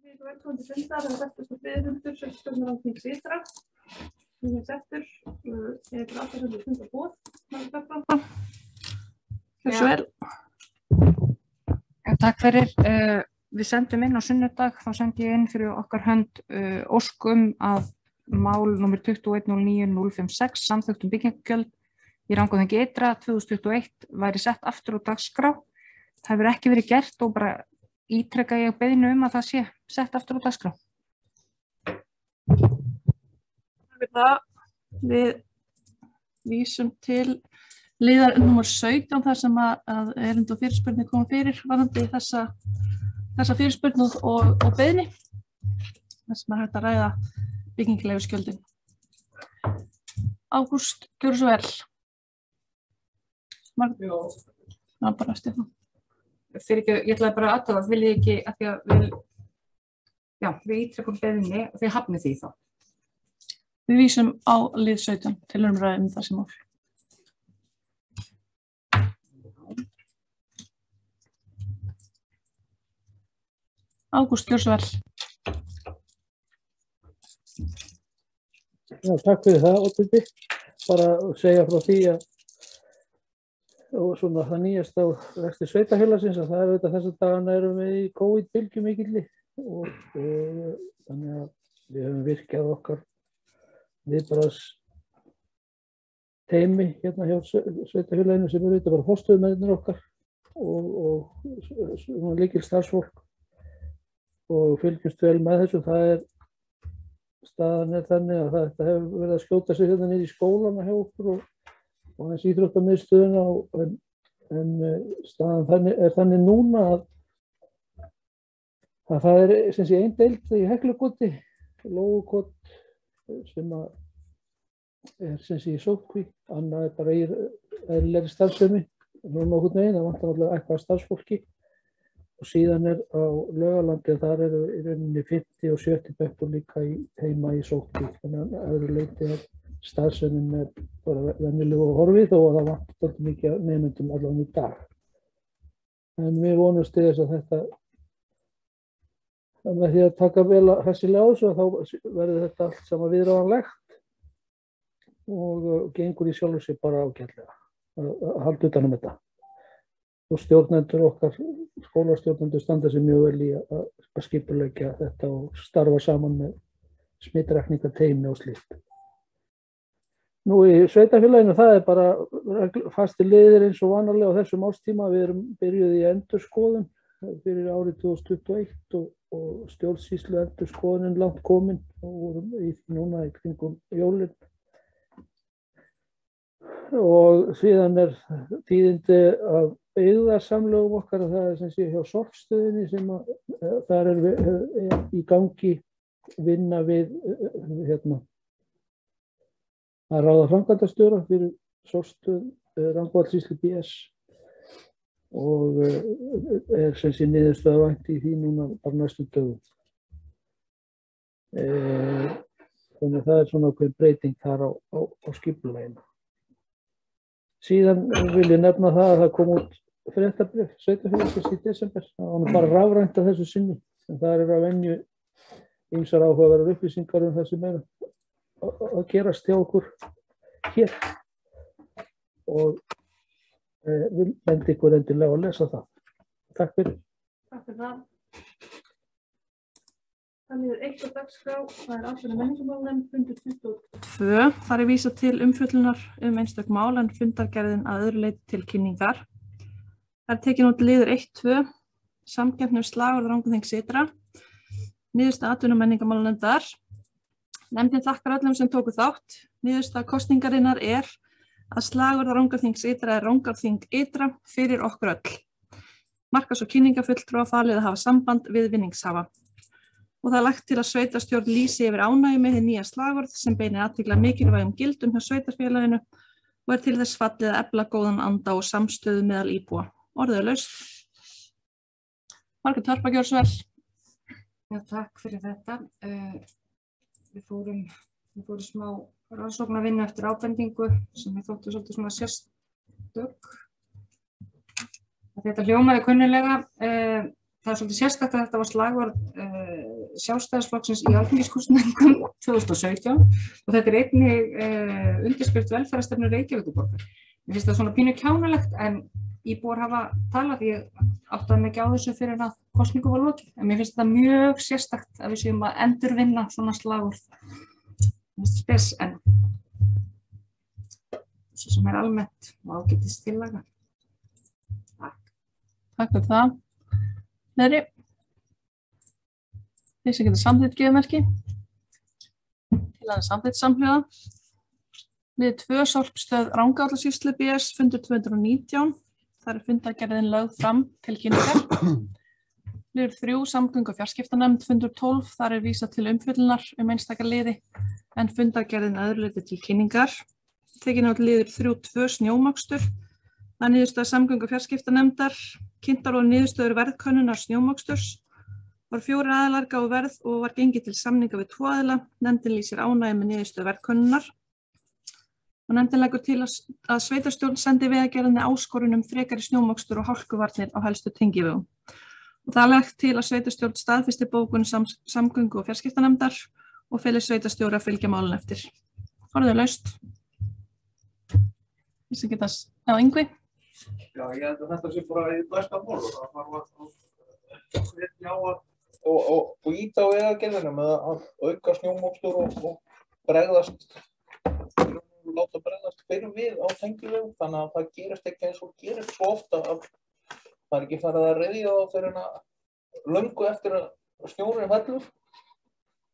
Velkomin til fundar, það er 43. fundur, sveitarstjórnarráðsþings Ytra. Ég er settur, ég er alltaf sem við fundar bóð. Hversu vel? Takk fyrir. Við sendum inn á sunnudag, þá sendi ég inn fyrir okkar hönd óskum að mál nr. 2109-056, samþykktum byggingagjöld í Rangárþingi Ytra 2021 væri sett aftur á dagskrá. Það hefur ekki verið gert og bara ítreka ég beiðni að það sé sett aftur á dagskrá. Við vísum til liðar nr. 17 þar sem að erindi og fyrirspurning koma fyrir varðandi þessa fyrirspurn og beiðni. Þar sem hægt að ræða byggingarleyfisgjöldin. Ágúst, gjörðu svo vel. Já, bara Stefán. Fyrir ekki, ég ætlaði bara að það, vil ég ekki að því að við ítrekum beiðni og þið hafnið því þá. Við vísum á lið 17 til umræðu þessi mál. Ágúst, gjörðu svo vel. Já, takk fyrir það, Oddviti. Bara að segja frá því að og svona það nýjast á rekstri sveitarfélagsins að það er auðvitað þessa dagana erum við í COVID-bylgju mikilli og þannig að við höfum virkjað okkar viðbragðsteymi hérna hjá sveitarfélaginu sem eru auðvitað bara forstöðumennirnir okkar og lykil starfsfólk og fylgjumst vel með þessu. Staðan er þannig að þetta hefur verið að skjóta sig hérna niður í skólana hjá okkur og þessi íþróttamiðstöðuna en staðan er þannig núna að það er sem sé ein deild í Heklukoti, Lóukot sem er sem sé í sóttkví, annað er bara í eðlilegri starfsemi, nokkurn veginn, það vantar náttúrulega eitthvað starfsfólki og síðan er á Laugalandi þar eru í rauninni 50 og 70 bekkur líka heima í sóttkví, þannig að öðru leyti er starfsemin er bara venjulegu og horfið þó að það vantar mikið nemendum allavega í dag. En við vonumst til þess að þetta, með því að taka vel hressilega á þessu, þá verður þetta allt saman viðráðanlegt og gengur í sjálfu sig bara ágætlega að halda utan um þetta. Og stjórnendur okkar, skólastjórnendur standa sig mjög vel í að skipuleggja þetta og starfa saman með smitrakningateymi og slíkt. Nú í sveitarfélaginu það er bara fastir liðir eins og vanalega á þessum árstíma. Við erum byrjuð í endurskoðun fyrir árið 2021 og stjórnsýslu endurskoðunin langt komin og vorum í núna í kringum jólin. Og síðan er tíðindi af byggðarsamlögum okkar og það er sem sé hjá sorpstöðinni sem þar er í gangi vinna við að ráða framkvæmdastjóra fyrir sorpstöð Rangárþingi BS og er sem sé niðurstöðu vænti í því núna bara næstu dögum. Þannig að það er svona ákveðin breyting þar á skipulaginu. Síðan vil ég nefna það að það kom út fréttabréf sveitarfélagsins í desember. Það var nú bara rafrænt að þessu sinni, en það er að venju ýmsar áhugaverðar upplýsingar það sem er að gerast hjá okkur hér og vil bendi ykkur endilega að lesa það. Takk fyrir. Takk fyrir það. Þannig er eitt á dagskrá, það er allsherjar- og menningarmálanefnd fundur 22. Þar er vísað til umfjöllunar einstök mál en fundargerðin að öðru leyti til kynningar. Það er tekin út liður 1-2, samkeppni slagorð Rangárþings Ytra, niðurstaða atvinnu- og menningarmálanefndar. Nefndin þakkar öllum sem tóku þátt. Niðurstaða kosningarinnar er að slagorð Rangárþings Ytra er Rangárþing Ytra fyrir okkur öll. Markas- og kynningafulltrúa falið að hafa samband við vinningshafa. Og það er lagt til að sveitarstjórn lýsi yfir ánægju með hið nýja slagorð sem beinir athygli að mikilvægum gildum hjá sveitarfélaginu og er til þess fallið að efla góðan anda og samstöðu meðal íbúa. Orðið er laust. Margrét Harpa, gjörðu svo vel. Já, takk fyrir þetta. Við fórum smá rannsóknarvinnu eftir ábendingu sem þóttu svolítið svona sérstök. Þetta hljómaði kunnulega. Það er svolítið sérstakt að þetta var slagorð Sjálfstæðisflokksins í alþingiskosningum 2017 og þetta einnig undirskrift velferðarstefnu Reykjavíkurborgar. Mér finnst það svona pínu kjánalegt en íbúar hafa talað, ég áttaði mig ekki á þessu fyrir að kosningu var lokið, en mér finnst það mjög sérstakt að við séum að endurvinna svona slagorð. Mér finnst það spes en þessu sem almennt og ágætis tillaga. Takk fyrir það. Fleiri? Þeir sem geta samþykkt gefumerki. Tillagan samþykkt samhliða. Lið 2 Sorpstöð Rangárvallasýslu BS fundur 219. Þar fundargerðin lögð fram til kynningar. Liður 3 Samgöngu- og fjarskiptanefnd fundur 12. Þar vísað til umfjöllunar einstaka liði en fundargerðin að öðru leyti til kynningar. Tekin út liður 3.2 Snjómokstur. Það niðurstaða Samgöngu- og fjarskiptanefndar. Kynntar og niðurstöður verðkönnunar snjómoksturs. Var 4 aðilar gáfu verð og var gengið til samninga við 2 aðila. Nefndin lýsir ánægju með niðurstöðu verðkönnunar. Og nefndin leggur til að sveitarstjórn sendi Vegagerðinni áskorun frekari snjómokstur og hálkuvarnir á helstu tengivegum. Og það er lagt til að sveitarstjórn staðfesti bókun Samgöngu- og fjarskiptanefndar og feli sveitarstjóra að fylgja málun eftir. Orðið laust. Þessi geta á Yngvi. Já, ég held að þetta sé bara í besta mál og það þarf að íta á Vegagerðina með að auka snjómokstur og bregðast láta bregðast fyrir við á tengivegum þannig að það gerist ekki eins og gerist svo ofta að það ekki farið að ryðja þá fyrir löngu eftir að snjórinn fellur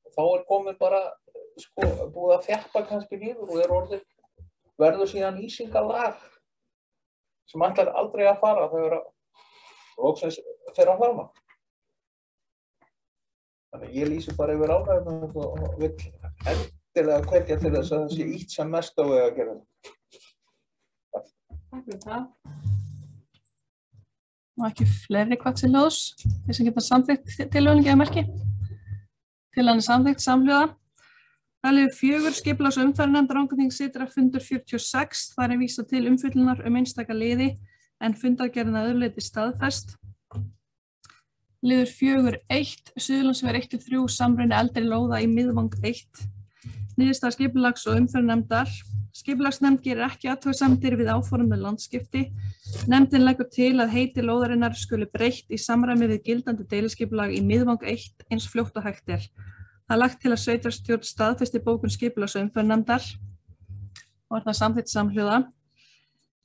og þá komið bara búið að þjappa kannski niður og verður síðan lýsingalag sem ætlar aldrei að fara þegar loksins fer að hlama. Þannig ég lýsi bara yfir ánægju og vill endilega hvetja til þess að það sé ítt sem mest á Vegagerðinni. Takk fyrir það. Og ekki fleiri hvatt til hljóðs. Þeir sem geta samþykkt tillögunni gefa merki. Tillagan er samþykkt samhliða. Það liður 4 skipulags- og umferðarnefndar Rangárþings ytra fundur 46. Þar vísað til umfjöllunar einstaka liði en fundargerðin að öðru leyti staðfest. Liður 4.1 Suðurlandsvegur 1-3 samruni eldri lóða í miðvang 1. Niðurstaða skipulags- og umferðarnefndar. Skipulagsnefnd gerir ekki athugasemdir við áform með landskipti. Nefndin leggur til að heiti lóðarinnar skuli breytt í samræmi við gildandi deiliskipulag í miðvang 1 eins fljótt og hægt er. Það er lagt til að sveitarstjórn staðfesti bókun skipulags- og umferðarnefndar og er það samþykkt samhljóða.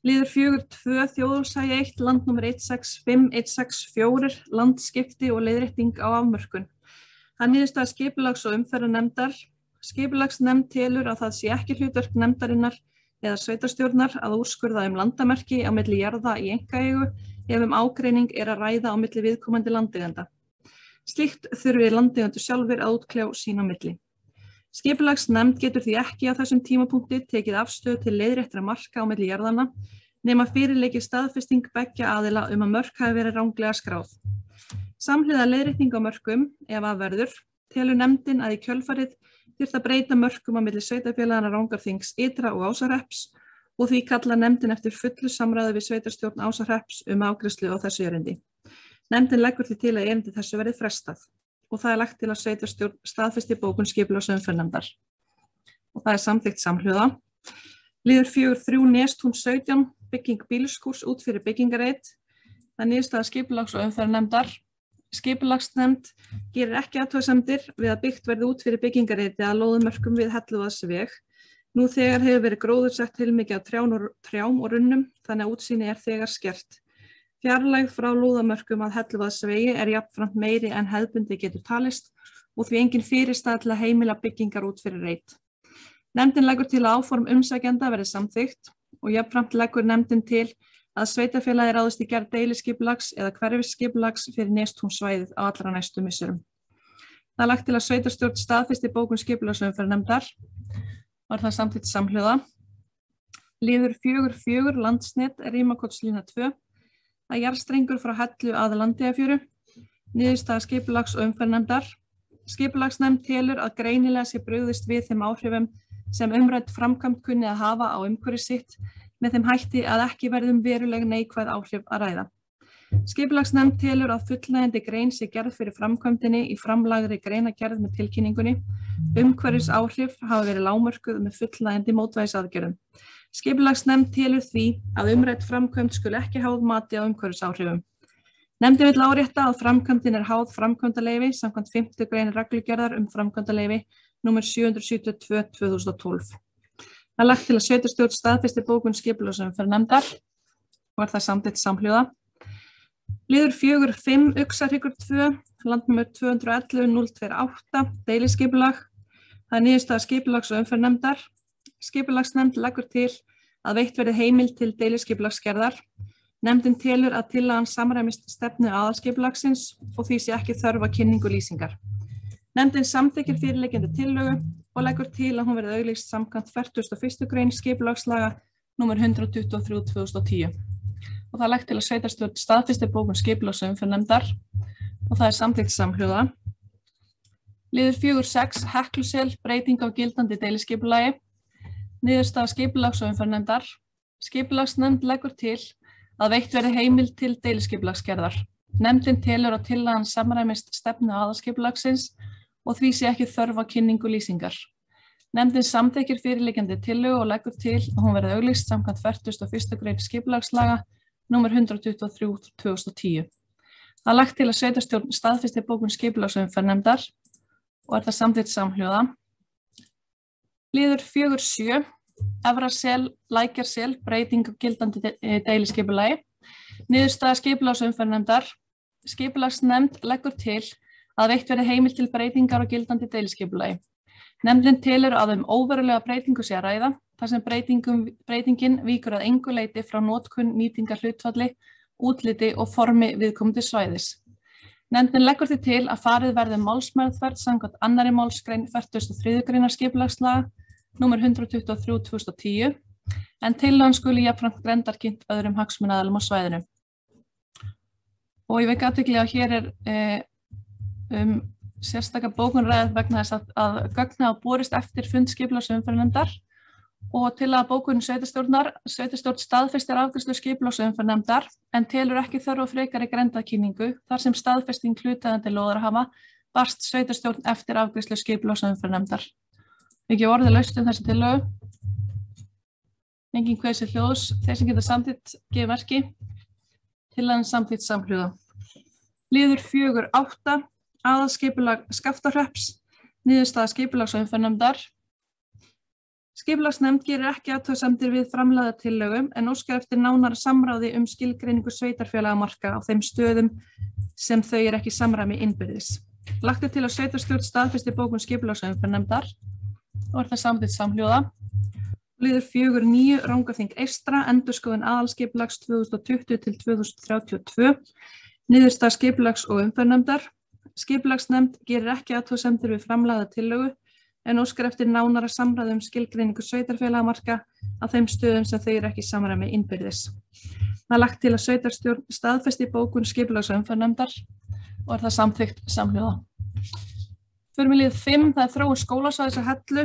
Liður 4.2 Þjóðólfshagi 1 landnúmer 165164 landskipti og leiðrétting á afmörkun. Það niðurstaða skipulags- og umferðarnefndar. Skipulagsnefnd telur að það sé ekki hlutverk nefndarinnar eða sveitarstjórnar að úrskurða landamerki á milli jarða í einkaeigu ef ágreining er að ræða á milli viðkomandi landeigenda. Slíkt þurfi landeigendur sjálfir að útkljá sín á milli. Skipulagsnefnd getur því ekki á þessum tímapunkti tekið afstöðu til leiðréttra marka á milli jarðanna nema fyrirliggi staðfesting beggja aðila að mörk hafi verið ranglega skráð. Samhliða leiðrétting á mörkum, ef að verður, telur nefndin að í kjölfarið þyrfti að breyta mörkum á milli sveitarfélaganna Rangárþings ytra og Ásahrepps og því kalla nefndin eftir fullu samráði við sveitarstjórn Ásahrepps afgreiðslu á þessu erindi. Nefndin leggur því til að erindi þessu verði frestað og það er lagt til að sveitarstjórn staðfesti bókun skipulags- og umferðarnefndar. Og það er samþykkt samhljóða. Liður 4.3 Nestún 17 bygging bílskúrs út fyrir byggingareit. Það er niðurstaða skipulags- og umferðarnefndar. Skipulagsnefnd gerir ekki athugasemdir við að byggt verði út fyrir byggingareiti að lóðumörkum við Helluvaðsveg. Nú þegar hefur verið gróðursett heilmikið af trjám og runnum þannig að útsýni er þegar skert. Fjarlægð frá lóðamörkum að Helluvaðsvegi er jafnframt meiri en hefðbundi getur talist og því engin fyrirstaða til að heimila byggingar út fyrir reit. Nefndin leggur til að áform umsækjanda verði samþykkt og jafnframt leggur nefndin til að sveitarfélagi ráðist í gerð deiliskipulags eða hverfisskipulags fyrir Nestúnssvæðið á allra næstu misserum. Það er lagt til að sveitarstjórn staðfesti bókun skipulags- og umferðarnefndar og er það samþykkt samhljóða. Liður 4.4 Landsnet Rímakotslína 2. Það er jarðstrengur frá Hellu að Landeyjafjöru. Niðurstaða skipulags- og umferðarnefndar. Skipulagsnefnd telur að greinilega sé brugðist við þeim áhrifum sem umrædd framkvæmd kunni að hafa á umhverfi sitt með þeim hætti að ekki verðum veruleg neikvæð áhrif að ræða. Skipulagsnefnd telur að fullnægjandi grein sé gerð fyrir framkvæmdinni í framlagðri greinagerð með tilkynningunni. Umhverfisáhrif hafa verið lágmörkuð með fullnægjandi mótvægisaðgerðum. Skipulagsnefnd telur því að umrædd framkvæmd skuli ekki háð mati á umhverfisáhrifum. Nefndin vill árétta að framkvæmdin háð framkvæmdaleyfi samkvæmt 5. grein reglugerðar framkvæmdaleyfi nr. 772/2012. Það er lagt til að sveitarstjórn staðfesti bókun skipulagsumferðarnefndar og það samþykkt samhljóða. Liður 4.5 Uxahryggur 2, landnúmer 211-028, deiliskipulag. Það er niðurstaða skipulags- og umferðarnefndar. Skipulagsnefnd leggur til að veitt verði heimild til deiliskipulagsgerðar. Nefndin telur að tillagan samræmist stefnu aðalskipulagsins og því sé ekki þörf á kynningu lýsingar. Nefndin samþykkir fyrirliggjandi tillögu og leggur til að hún verði auglýst samkvæmt 41. grein skipulagslaga nr. 123/2010. Og það er lagt til að sveitarstjórn staðfesti bókun skipulags- og umferðarnefndar og það er samþykkt samhljóða. Liður 4.6 Heklusel, breyting á gildandi deiliskipulagi. Niðurstaða skipulags- og umferðarnefndar. Skipulagsnefnd leggur til að veitt verði heimild til deiliskipulagsgerðar. Nefndin telur að tillagan samræmist stefnu aðalskipulagsins og því sé ekki þörf á kynningu lýsingar. Nefndin samþykkir fyrirliggjandi tillögu og leggur til að hún verði auglýst samkvæmt 41. grein skipulagslaga nr. 123/2010. Það er lagt til að sveitarstjórn staðfesti bókun skipulags- og umferðarnefndar og það samþykkt samhljóða. Liður 4.7 Efra-Sel, Lækjarsel, breyting á gildandi deiliskipulagi. Niðurstaða skipulags- og umferðarnefndar. Skipulagsnefnd leggur til að veitt verði heimild til breytingar á gildandi deiliskipulagi. Nefndin telur að óverulega breytingu sé að ræða, þar sem breytingin víkur að engu leyti frá notkun, nýtingar hlutfalli, útliti og formi viðkomandi svæðis. Nefndin leggur því til að farið verði málsmeðferð samkvæmt 2. málsgrein 43. greinar skipulagslaga nr. 123/2010 en tillagan skuli jafnframt grenndarkynnt öðrum hagsmunaaðilum á svæðinu. Og ég vek athygli að hér er sérstaka bókun ræð vegna þess að gögn hafa borist eftir fund skipulags- og umferðarnefndar og til að bókun sveitarstjórn staðfestir afgreiðslu skipulags- og umferðarnefndar en telur ekki þörf á frekari grenndarkynningu þar sem staðfesting hlutaðeigandi lóðarhafa barst sveitarstjórn eftir afgreiðslu skipulags- og umferðarnefndar. Ekki orðið laust þessi tillögu. Engin kveðið sér hljóðs. Þeir sem geta samþykkt gefið merki. Tillagan samþykkt samhljóða. Liður 4.8 Aðalskipulag Skaftahrepps. Niðurstaða skipulags- og umferðarnefndar. Skipulagsnefnd gerir ekki athugasemdir við framlagða tillögum en óskar eftir nánara samráði skilgreiningu sveitarfélagamarka á þeim stöðum sem þau ekki í samræmi innbyrðis. Lagt er til að sveitarstjórn staðfesti bókun skipulags- og umferðarnefndar og það samþykkt samhljóða. Liður 4.9 Rangárþing Eystra, endurskoðun aðalskipulags 2020-2032. Niðurstaða skipulags- og umferðarnefndar. Skipulagsnefnd gerir ekki athugasemdir við framlagða tillögu en óskar eftir nánara samráði skilgreiningu sveitarfélagamarka á þeim stöðum sem þau ekki í samræmi innbyrðis. Það er lagt til að sveitarstjórn staðfesti bókun skipulags- og umferðarnefndar og það samþykkt samhljóða. Förum við lið 5, það er þróun skólasvæðis á Hellu,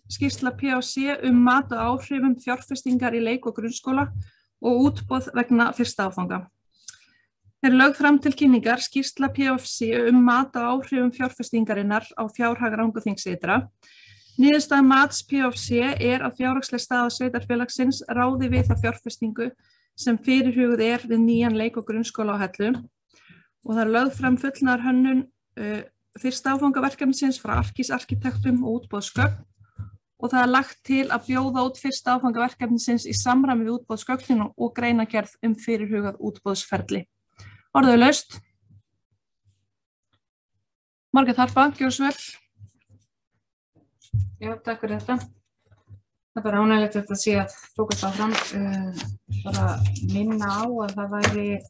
skýrsla PAC mat á áhrifum fjárfestingar í leik- og grunnskóla og útboð vegna fyrsta áfanga. Er lögð fram til kynningar skýrsla PAC mat á áhrifum fjárfestingarinnar á fjárhag Rangárþings ytra. Niðurstaða mats PAC er að fjárhagsleg staða sveitarfélagsins ráði við þá fjárfestingu sem fyrirhuguð við nýjan leik- og grunnskóla á Hellu og það er lögð fram fullnaðarhönnun fyrsta áfangaverkefnisins frá Arkísarkitektum og útboðsgögn og það er lagt til að bjóða út fyrsta áfangaverkefnisins í samræmi við útboðsgögnin og greinagerð fyrirhugað útboðsferli. Orðið laust. Margrét Harpa, gjörðu svo vel. Já, takk fyrir þetta. Það er bara ánægilegt að sé að tókast áfram. Bara minna á að það væri, við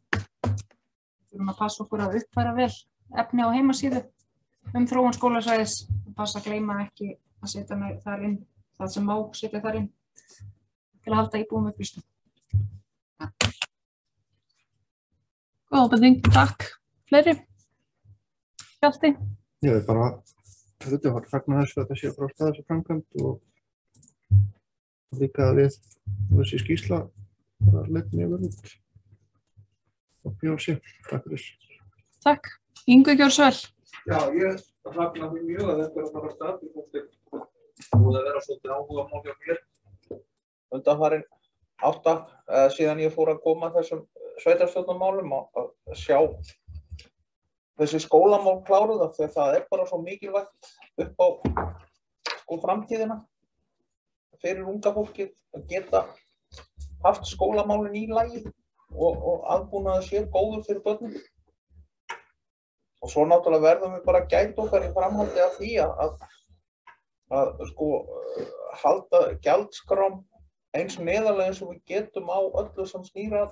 þurfum að passa okkur að uppfæra vel efni á heimasíðu þróun skólasvæðis. Passa að gleyma ekki að setja þar inn það sem má setja þar inn til að halda íbúum upplýstum. Góð ábending, takk. Fleiri? Hjalti? Ég er bara fagna þessu að það sé að frásta þessu framkvæmd og líka við þessi skýrsla bara leit mjög vel út. Jósi, takk fyrir. Takk. Yngvi, gjörðu svo vel. Já, ég fagna því mjög að þetta að fara af stað. Ég búið að vera svolítið áhugamál hjá mér. Undanfarin 8, síðan ég fór að koma þessum sveitarstjórnarmálum að sjá þessi skólamál kláruð af því að það bara svo mikilvægt upp á framtíðina fyrir unga fólkið að geta haft skólamálin í lagi og aðbúnaður sé góður fyrir börnin. Og svo náttúrulega verðum við bara að gæta okkar í framhaldi af því að halda gjaldskrám eins neðarlega eins og við getum á öllu sem snýr að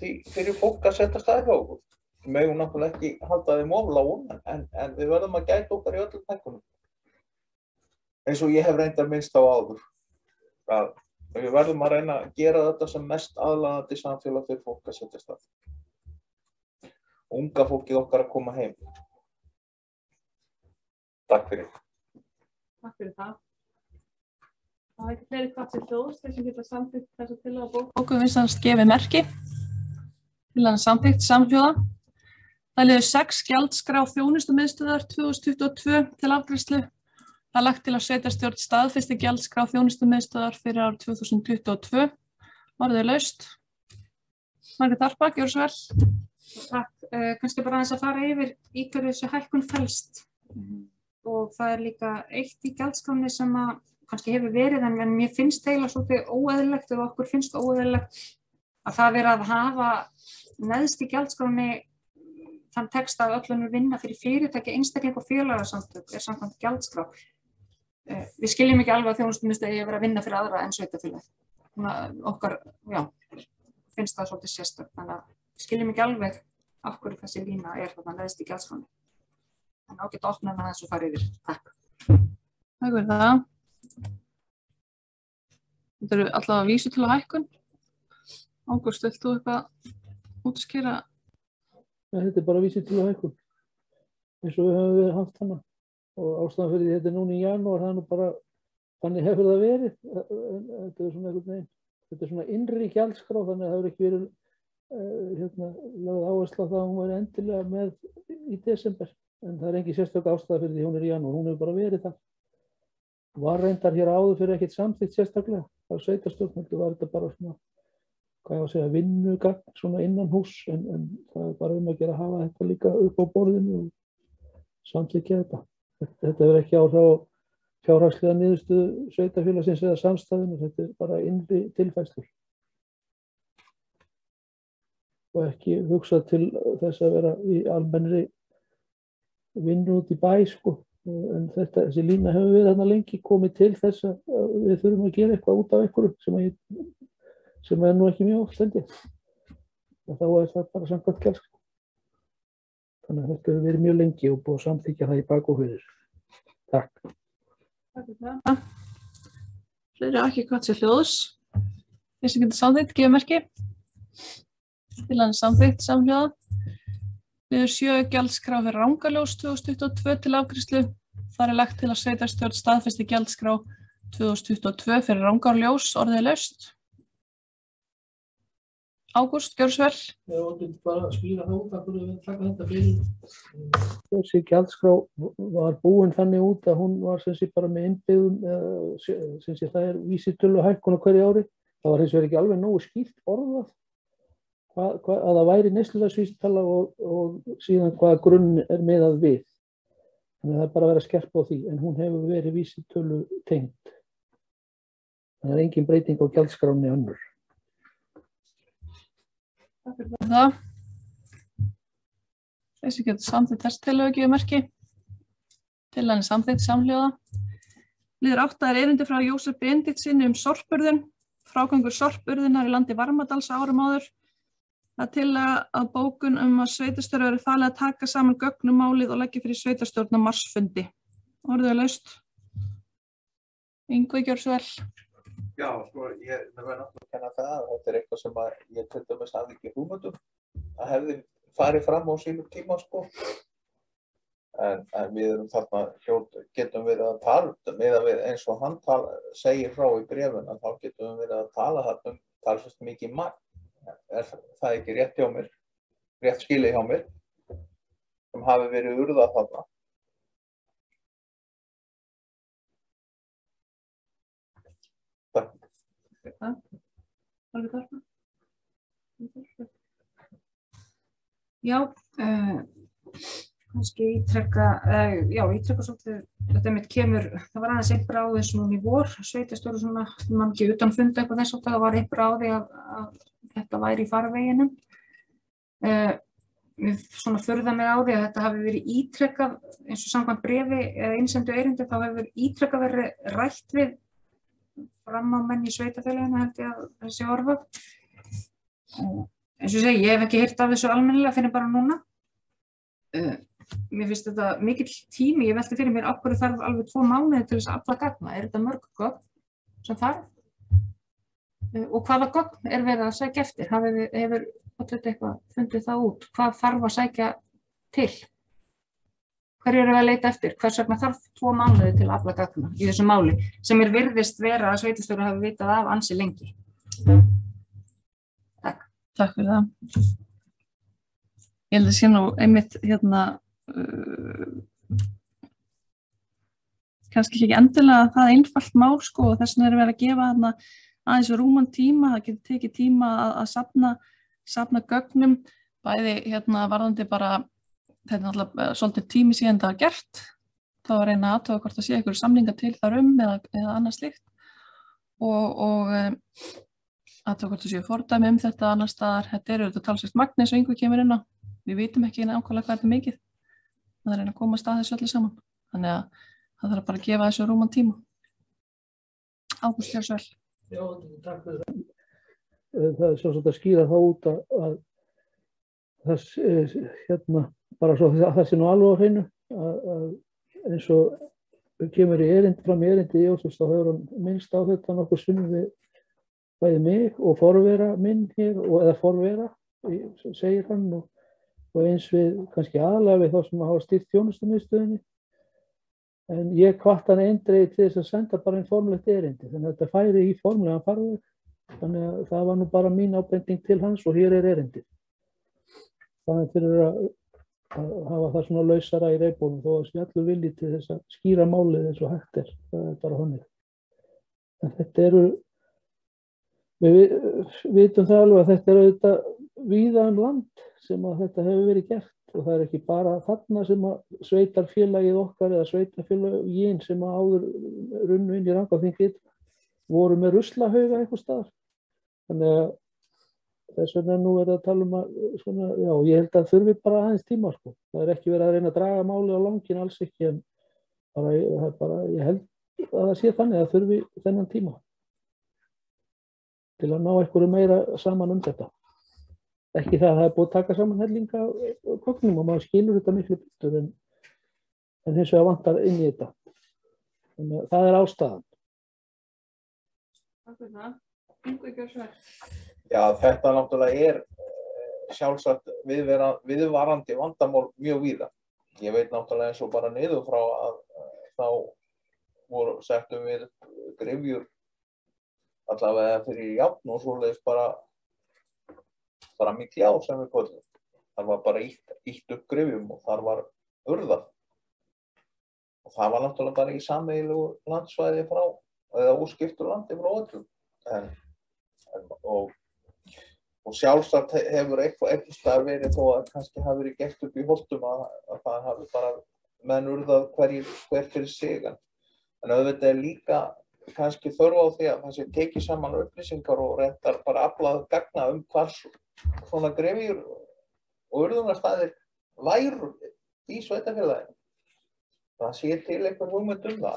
því fyrir fólk að setja stað hjá okkur. Við megum náttúrulega ekki halda þeim of lágum en við verðum að gæta okkar í öllum hækkunum. Eins og ég hef reyndar minnst á áður. Að við verðum að reyna að gera þetta sem mest aðlaðandi samfélag fyrir fólk að setja stað. Unga fólkið okkar að koma heim. Takk fyrir. Takk fyrir það. Það er ekki fleiri hvattir hljóðs þeir sem geta samþykkt þessa tillögu á bókum vinstast gefið merki. Tillagan samþykkt samhljóða. Það liður 6 gjaldskrá þjónustumiðstöðvar 2022 til afgreiðslu. Það er lagt til að sveitarstjórn staðfesti gjaldskrá þjónustumiðstöðvar fyrir árið 2022. Orðið laust. Margrét Harpa, gjörðu svo vel. Takk. Kannski bara aðeins að fara yfir í hverju þessu hækkun felst. Og það er líka eitt í gjaldskráni sem að kannski hefur verið en mér finnst eiginlega svolítið óeðlilegt og okkur finnst óeðlilegt að það vera að hafa neðst í gjaldskráni þann texta að öllum vinna fyrir fyrirtæki, einstakling og félagasamtök er samkvæmt gjaldskrá. Við skiljum ekki alveg að þjónustumiðstöð eigi að vera að vinna fyrir aðra en sveitarfélag. Okkar, finnst það svolítið sérstakt, þannig að við skiljum ekki alveg af hverju þessi lína er þarna neðst í gjaldskráni. En ágætt að opna hana þess að fara yfir. Takk. Takk fyrir það. Þetta eru allavega vísitölu hækkun. Ágúst, vilt þú eitthvað útskýra? Þetta er bara vísitölu hækkun. Eins og við höfum verið haft hana. Og ástæðan fyrir því þetta er núna í janúar, það er nú bara, þannig hefur það verið. Þetta er svona einhvern veginn, þetta er svona innri gjaldskrá, þannig að það hefur ekki verið lögð áhersla það að hún væri endilega með í desember. En það er engin sérstök ástæða fyrir því hún er í janúar, hún hefur bara verið það. Var reyndar hér áður fyrir ekkert samþykkt sérstaklega. Það var sveitarstjórn, var þetta bara svona, hvað ég á að segja, vinnugagn svona innan hús, en það er bara að gera að hafa þetta líka upp á borðinu og samþykkja þetta. Þetta er ekki áhrif á fjárhagslega niðurstöðu sveitarfélagsins eða samstæðinu, þetta er bara innri tilfærslur. Og ekki hugsað til þess að vera í almennri vinnu út í bæ, sko. En þessi lína hefur við þarna lengi komið til þess að við þurfum að gera eitthvað út af einhverju sem er nú ekki mjög oft, held ég. Og þá er það bara samkvæmt gjaldskrá. Þannig að þetta hefur verið mjög lengi og búið að samþykkja það í bak og fyrir. Takk. Takk fyrir það. Fleiri ekki hvað sé hljóðs. Þeir sem getur samþykkt, gefið merki. Tillagan samþykkt samhljóða. Liður 7 gjaldskrá fyrir Rangaljós 2022 til afgreiðslu. Þar er lagt til að sveitarstjórn staðfesti gjaldskrá 2022 fyrir Rangaljós, orðið laust. Ágúst, gjörðu svo vel. Ég vil bara skýra það út af hverju við taka þetta fyrir. Þessi gjaldskrá var búin þannig út að hún var sem sé bara með innbyggðum, sem sé það er vísitölu hækkun á hverju ári. Það var hins vegar ekki alveg nógu skýrt orðað. Að það væri neysluverðsvísitala og síðan hvaða grunn er miðað við. Þannig að það er bara að vera að skerpa á því, en hún hefur verið vísitölu tengd. Það er engin breyting á gjaldskráni önnur. Takk fyrir það. Þessi getur samþykkt þess tillögu gefið merki. Tillagan er samþykkt samhljóða. Liður 8 er erindi frá Jósef Benediktssyni sorpurðun. Frágangur sorpurðunar í landi Varmadals árum áður. Það er tillaga að bókun að sveitarstjóra verið falið að taka saman gögn málið og leggja fyrir sveitarstjórn á marsfundi. Orðið laust. Yngvi, gjörðu svo vel. Já, sko, ég verð náttúrulega að kenna það að þetta er eitthvað sem ég til dæmis hafði ekki hugmynd að hefði farið fram á sínum tíma, sko. En við erum þarna getum við að tala, miðað við eins og hann segir frá í bréfun, að þá getum við að tala þarna talsvert mikið magn. Er það ekki rétt hjá mér? rétt skilið hjá mér, sem hafi verið urðað þarna. Takk. Já, kannski ítreka svolítið, þetta mitt kemur, það var aðeins einhver á þessu núna í vor, sveitarstjóri svona, mann ekki utan funda eitthvað þess að það var einhver á því að þetta væri í farveginum. Mér svona furða mig á því að þetta hafi verið ítrekað, eins og samkvæmt bréfi eða innsendu erindi, þá hefur ítrekað verið rætt við frammámenn í sveitarfélaginu, held ég að þessi orðað. Eins og segi, ég hef ekki heyrt af þessu almennilega fyrir bara núna. Mér finnst þetta mikill tími, ég velti fyrir mér af hverju þarf alveg 2 mánuði til þess að afla gagna. Þetta mörg gögn sem þarf? Og hvaða gögn verið að sækja eftir? Hefur eitthvað fundið það út? Hvað þarf að sækja til? Hverju við að leita eftir? Hvers vegna þarf 2 mánuði til að afla gagna í þessu máli sem virðist vera að sveitarstjóri hafi vitað af ansi lengi? Takk fyrir það. Ég held að sé nú einmitt kannski ekki endilega það einfalt mál sko, og þess vegna er verið að gefa aðeins rúman tíma, það getur tekið tíma að safna gögnum, bæði varðandi bara, þetta er náttúrulega svolítið tími síðan það var gert, þá að reyna að athuga hvort það sé einhverju samningar til þar eða annað slíkt og athuga hvort það séu fordæmi þetta annars staðar. Þetta eru þetta talsvert magn eins og einhver kemur inn á. Við vitum ekki nákvæmlega hvað þetta er mikið. Það er reyna að komast að þessu öllu saman. Þannig að það þarf bara að gefa þessu rúman tíma. Ágúst, gjörðu svo vel. Já, takk fyrir það. Það er sjálfsagt að skýra það út að það bara svo að það sé nú alveg á hreinu að eins og kemur fram í erindi í Jósefs, þá hefur hann minnst á þetta nokkuð sinnum við bæði mig og forvera minn hér, eða forvera, segir hann, og eins við kannski aðalega við þá sem hafa stýrt þjónustumiðstöðinni. En ég hvatti hann eindregið til þess að senda bara einn formlegt erindi, þannig að þetta færi í formlegan farveg, þannig að það var nú bara mín ábending til hans og hér er erindi. Þannig fyrir að hafa það svona lausara í reiðbólum þó að sé allur vilji til þess að skýra málið eins og hægt er, það er bara þannig. En þetta við vitum það alveg að þetta auðvitað víða land sem að þetta hefur verið gert og það er ekki bara þarna sem að sveitarfélagið okkar eða sveitarfélagin sem að áður runnu inn í Rangárþingið voru með ruslahauga eitthvað staðar. Þannig að þess vegna nú er að tala að ég held að þurfi bara aðeins tíma sko. Það er ekki verið að reyna að draga málið á langinn, alls ekki, en ég held að það sé þannig að þurfi þennan tíma til að ná einhverju meira saman þetta. Ekki það er búið að taka saman hellinga gögnum og maður skilur þetta miklu betur en hins vegar vantar inn í þetta. Þannig að það er ástæðan. Takk fyrir það. Einhver gjörðu svo vel. Já, þetta náttúrulega sjálfsagt viðvarandi vandamál mjög víða. Ég veit náttúrulega eins og bara niður frá að þá settum við gryfjur allavega fyrir jafn og svoleiðis bara mikil á sem við kollum. Það var bara ítt upp gryfjum og þar var urðað. Og það var náttúrulega bara í sameiginlegu landsvæði eða útskiptur landi frá öllum. Og sjálfsagt hefur eitthvað staðar verið þó að kannski hafi verið gert upp í holtum að það hafi bara menn urðað hver fyrir sig. En auðvitað er líka kannski þörf á því að það sé tekið saman upplýsingar og reyndar bara aflað gagna hvar svona gryfjur og urðunarstaðir væru í sveitarfélaginu. Það sé til einhver hugmynd það,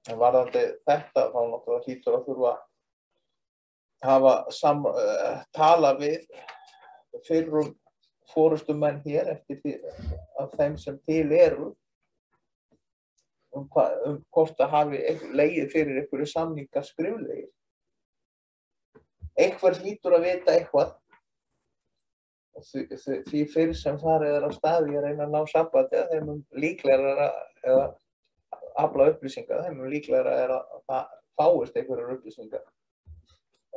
en varðandi þetta þá náttúrulega hlýtur að þurfa að tala við fyrrum forystumenn hér eftir því að þeim sem til eru hvort það hafi legið fyrir einhverju samningar skriflegir. Einhver hlýtur að vita eitthvað og því fyrr sem farið er á staði að reyna að ná sambandi að þeim líklegra eða afla upplýsinga, þeim líklegra að það fáist einhverjar upplýsingar.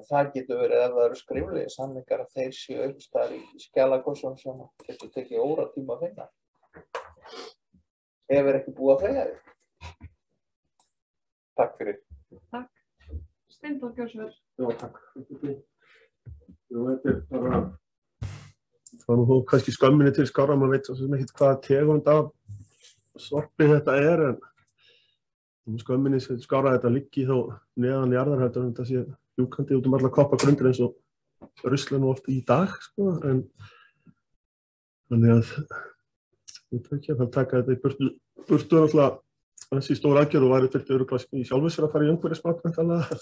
Það getur verið ef það eru skriflegir samningar að þeir séu einhvers staðar í skjalagossum sem getur tekið óratíma að finna. Ef ekki búið að flega þig. Takk fyrir. Takk. Steindór Gjörsver. Já, takk. Þetta bara, það nú kannski skömminni til skárra, maður veit svo sem ekkert hvaða tegund af sorpi þetta en skömminni skárra þetta liggi þó neðan jarðarheldur en þetta sé ljúkandi út alla koppagrundir eins og rusla nú oft í dag, sko, en þannig að ég veit ekki að það taka þetta í burtu náttúrulega þessi stór aðgerð og væri fyrir örugglega í sjálfu sér að fara í umhverfismat væntanlega að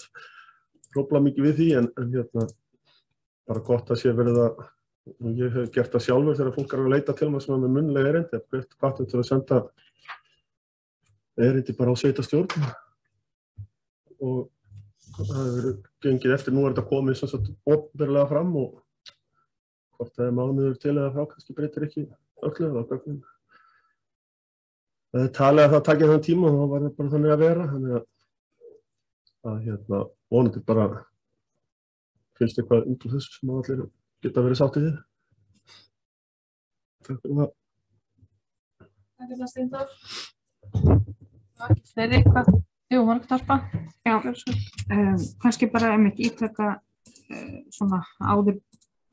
hrófla mikið við því en bara gott að sé verið að ég hef gert það sjálfur þegar fólk að leita til mig sem með munnlega erindi hvert hvattum til að senda erindi bara á sveitastjórn og það hefur verið gengið eftir nú þetta komið sem sagt opinberlega fram og hvort það mánuður til eða frá kannski breytir ekki öllu eða gögnum. Það talið að það takið þann tíma og þá var það bara þannig að vera þannig að vonandi bara finnst eitthvað út úr þessu sem allir geta verið sáttið við. Takk fyrir það. Takk fyrir það, Steindór. Takk fyrir eitthvað. Jú, Margrét Harpa. Já, kannski bara ítreka svona áður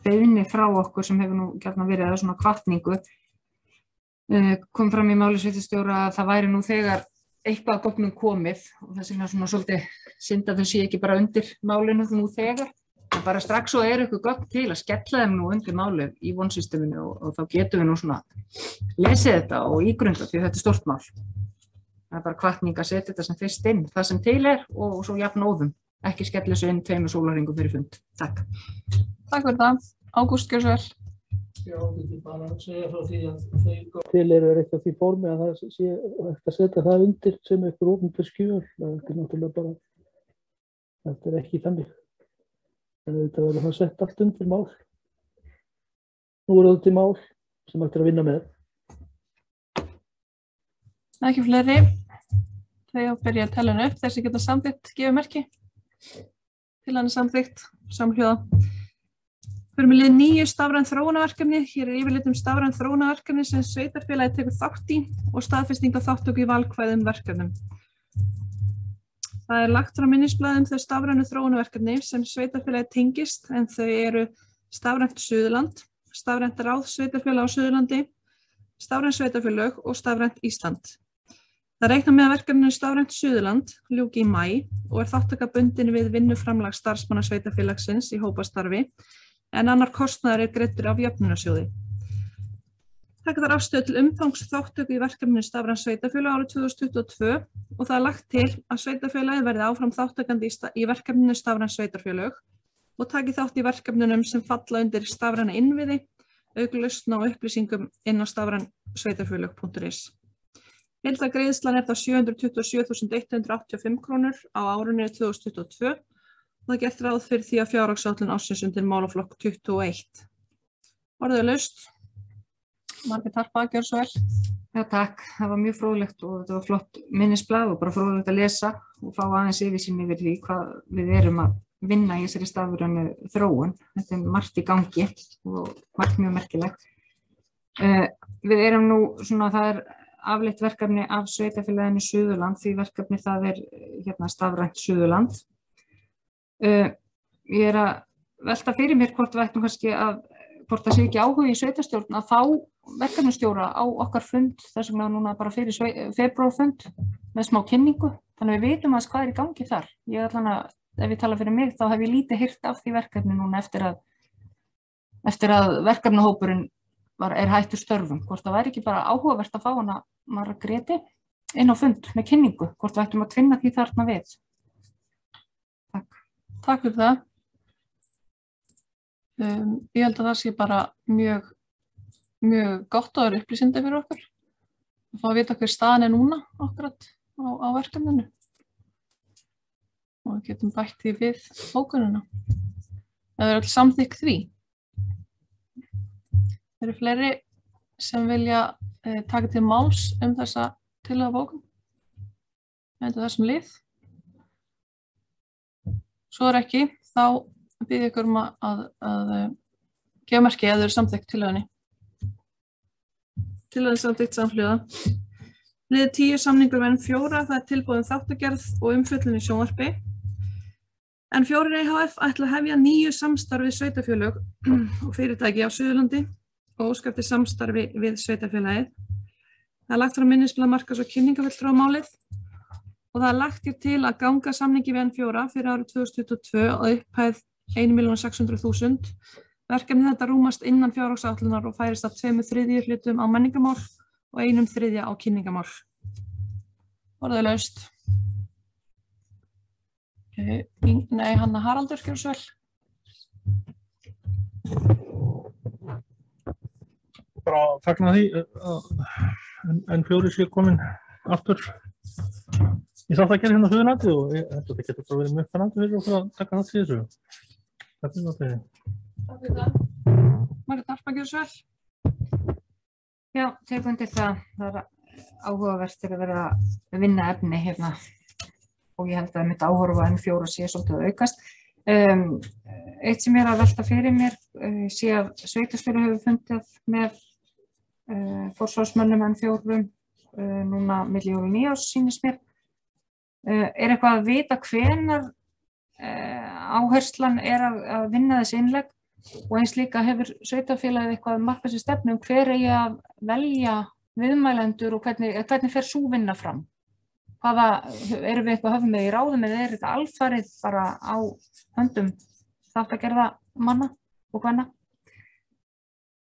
beiðni frá okkur sem hefur nú gjarnan verið að svona hvatningu. Kom fram í máli sveitarstjóra að það væri nú þegar eitthvað gögnum komið og þess vegna svona svolítið synd að þau sé ekki bara undir málinu nú þegar. En bara strax og eitthvað gögn til að skella þeim nú undir málið í vonsysteminu og þá getum við nú svona lesið þetta og ígrunda því þetta stórt mál. Það bara hvatning að setja þetta sem fyrst inn, það sem til og svo jafn óðum. Ekki skella þessu inn 2 sólarhringum fyrir fund. Takk. Takk fyrir það. Ágúst Gjörsver. Já, ég vil bara segja frá því að þau til eru eitthvað því formi að það sé eftir að setja það undir sem eitthvað opinber skjöl. Þetta náttúrulega bara, þetta ekki þannig. En þetta verður það sett allt undir mál. Nú þetta til mál sem hægt að vinna með. Ekki fleiri. Þegar byrja að tella upp þessi geta samþykkt gefið merki. Til hann samþykkt, samhljóða. Fyrir með lið 9 stafræn þróunarverkefni. Hér yfirlit stafræn þróunarverkefni sem sveitarfélagið tekur þátt í og staðfesting á þátttöku í valkvæðum verkefnum. Það lagt fram minnisblað þau stafrænu þróunarverkefni sem sveitarfélagið tengist en þau eru stafrænt Suðurland, stafrænt ráð sveitarfélag á Suðurlandi, stafrænt sveitarfélög og stafrænt Ísland. Það reiknar með að verkefninu stafrænt Suðurland ljúki í maí og þáttaka bundin við vinnuframlag starfsmanna sveitarfélagsins í hópastarfi en annar kostnaður greiddur af jöfnunarsjóði. Taka þar afstöðu til umfangs þátttöku í verkefninu stafrænt sveitarfélag árið 2022 og það lagt til að sveitarfélagið verði áfram þáttakandi í verkefninu stafrænt sveitarfélög og taki þátt í verkefnunum sem falla undir stafræna innviði, auk lausna og upplýsingum inn á stafrænsveitarfélög.is. Heildargreiðslan þá 727.185 krónur á árinu 2022 og það gert ráð fyrir því að fjárhagsáætlun ársins undir málaflokk 21. Orðið laust. Margrét Harpa, gjör svo vel. Já, takk. Það var mjög fróðlegt og þetta var flott minnisblað og bara fróðlegt að lesa og fá aðeins yfirsýn yfir því hvað við erum að vinna í þessari stafrænu þróun. Þetta margt í gangi og margt mjög merkilegt. Við erum nú svona, það afleitt verkefni af sveitarfélaginu Suðurland, því verkefni það stafrænt Suðurland. Ég að velta fyrir mér hvort við ættum kannski hvort það sé ekki áhugi í sveitarstjórn að fá verkefnastjóra á okkar fund, þess vegna núna bara fyrir febrúarfund með smá kynningu, þannig við vitum að hvað í gangi þar. Ég ætla að, ef ég tala fyrir mig, þá hef ég lítið heyrt af því verkefni núna eftir að verkefnahópurinn hættur störfum, hvort það væri ekki bara áhugavert að fá hana Margréti inn á fund með kynningu, hvort við ættum að tvinna því þarna við. Takk. Takk fyrir það. Ég held að það sé bara mjög gott og upplýsandi fyrir okkur. Að fá að vita hver staðan núna akkurat á verkefninu. Og við getum bætt því við bókunina. Það öll samþykkt því. Það eru fleiri sem vilja taka til máls þessa tillögu bókun. Þessum lið. Svo ekki, þá biðja ykkur að gefa merki ef þau eru samþykkt tillögunni. Tillögunni samþykkt samhljóða. Liður 10 samningur við N4, það tilboð þáttagerð og umfjöllun í sjónvarpi. N4 EHF ætla að hefja 9 samstarf við sveitarfélög og fyrirtæki á Suðurlandi og óska eftir samstarfi við sveitarfélagið. Það er lagt fram minnisblað markas- og kynningafulltrúa málið og það er lagt hér til að ganga samningi við N4 fyrir árið 2022 að upphæð 1.600.000. Verkefni þetta rúmast innan fjárhagsáætlunar og færist af 2/3 hlutum á menningarmál og 1/3 á kynningamál. Orðalaust. Nei, Hanna Haraldur, gjörðu svo vel. Bara fagna því N4 sé komin aftur í þáttagerð hérna á Suðurlandi og ég held að þetta getur bara verið mjög spennandi fyrir okkur að taka þátt í þessu. Takk fyrir það. Takk fyrir það. Margrét Harpa, gjörðu svo vel. Já, tek undir það. Það er áhugavert að vera að vinna efni hérna og ég held að mitt áhorfa N4 sé svolítið að aukast. Eitt sem er að velta fyrir mér sé að sveitarfélög hefur fundið með forsvarsmönnum N4 núna milli jól og nýárs sýnist mér. Er eitthvað að vita hvenær áherslan er að vinna þessi innlegg og eins líka hefur sveitarfélagið eitthvað markað sér stefnu hver eigi að velja viðmælendur og hvernig fer sú vinna fram? Erum við eitthvað höfum með í ráðum eða er þetta alfarið bara á höndum þáttagerða manna og hvenna?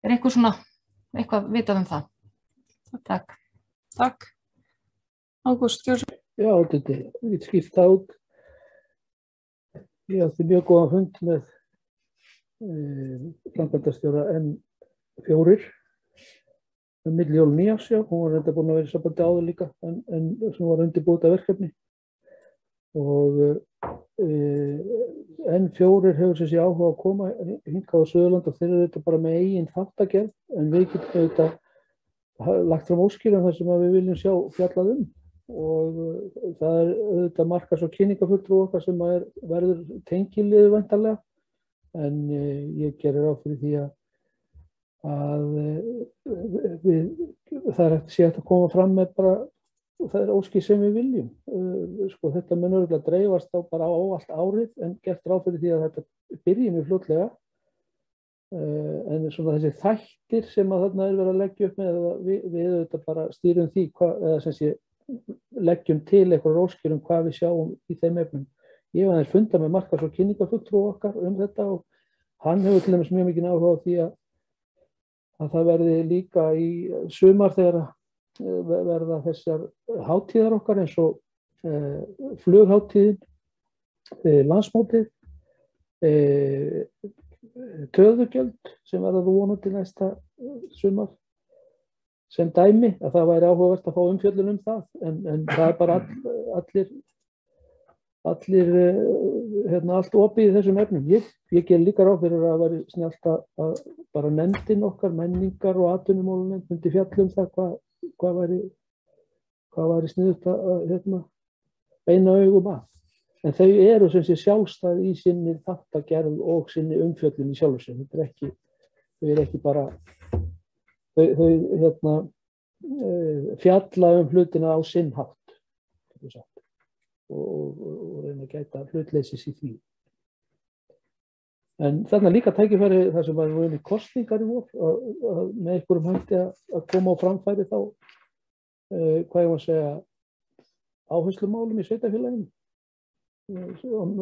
Er eitthvað vitað það? Takk. Takk. Ágúst, gjörðu svo vel. Já, þetta get skipt það út. Ég átti mjög góðan fund með framkvæmdastjóra N4 milli jól og nýárs, já, hún var reynda búin að vera í sambandi áður líka en sem var undirbúið verkefni og N4 hefur sér áhuga að koma hingað á Suðurland og þeir eru þetta bara með eigin þáttagerð en við getum auðvitað lagt fram óskir um það sem við viljum sjá fjallað og það er auðvitað markas- og kynningafulltrúi okkar sem verður tengiliður væntanlega en ég gerir ráð fyrir því að það er hægt að koma fram með bara það er óskir sem við viljum. Sko, þetta mun örugglega dreifast á bara á allt árið en gert ráð fyrir því að þetta byrji mjög fljótlega en svona þessi þættir sem að þarna er verið að leggja upp með við auðvitað bara stýrum því eða sem sé leggjum til einhverjar óskir hvað við sjáum í þeim efnum. Ég var aðeins funda með markas- og kynningafulltrúa okkar þetta og hann hefur til dæmis mjög mikinn áhuga á því að það verði líka í sumar þegar verða þessar hátíðar okkar eins og flughátíðin, landsmótið, töðugjöld sem verða vonandi næsta sumar sem dæmi að það væri áhugavert að fá umfjöllun það en það er bara allt opið í þessum efnum. Ég ger líka ráð fyrir að vera snjallt að bara nefndin okkar, menningar og atvinnumálunefnd myndi fjalla það hvað væri sniðugt að beina augum að. En þau eru sem sé sjálfstæð í sinni þáttagerð og sinni umfjöllun í sjálfu sér. Þau eru ekki bara þau fjalla hlutina á sinn hátt og reyna að gæta hlutleysis í því. En þarna líka tækifæri þar sem var í kosningar í vor með einhverjum hætti að koma á framfæri þá hvað ég var að segja áherslumálum í sveitarfélaginu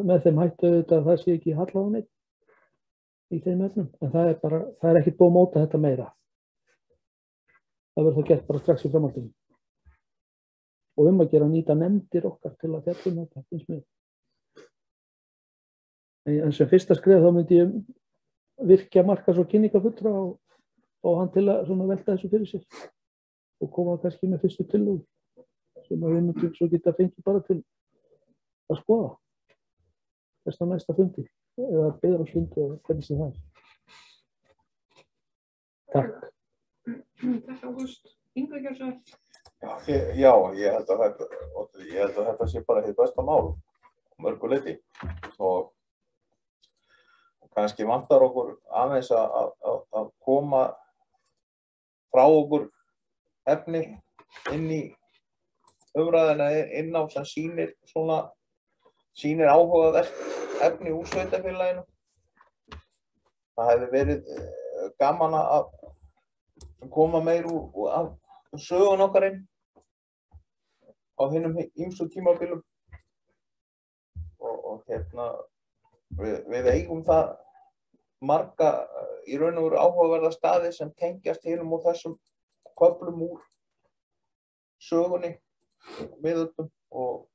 með þeim hættu auðvitað að það sé ekki hallað á neitt í þeim efnum en það er ekkert búið að móta þetta meira. Það verður það gert bara strax í framhaldinu. Og að gera nýta nefndir okkar til að fjalla þetta, finnst mér. En sem fyrsta skref þá myndi ég virkja markas- og kynningafulltrúa og fá hann til að velta þessu fyrir sér og koma kannski með fyrstu tillögur sem við myndum svo geta fengið bara til að skoða þess að næsta fundi eða biðrafundi eða hvernig sem það er. Takk. Takk Ágúst. Ingvi, gjörðu svo vel. Já, ég held að þetta sé bara hið besta mál á mörgu leyti og kannski vantar okkur aðeins að koma frá okkur efni inn í umræðina inn á sem sýnir áhugavert efni úr sveitarfélaginu. Það hefði verið gaman að koma meir úr sögun okkar inn á hinum ýmsu tímabilum og við eigum það marga í raun og veru áhugaverða staði sem tengjast hinum og þessum köflum úr sögunni miðöldum og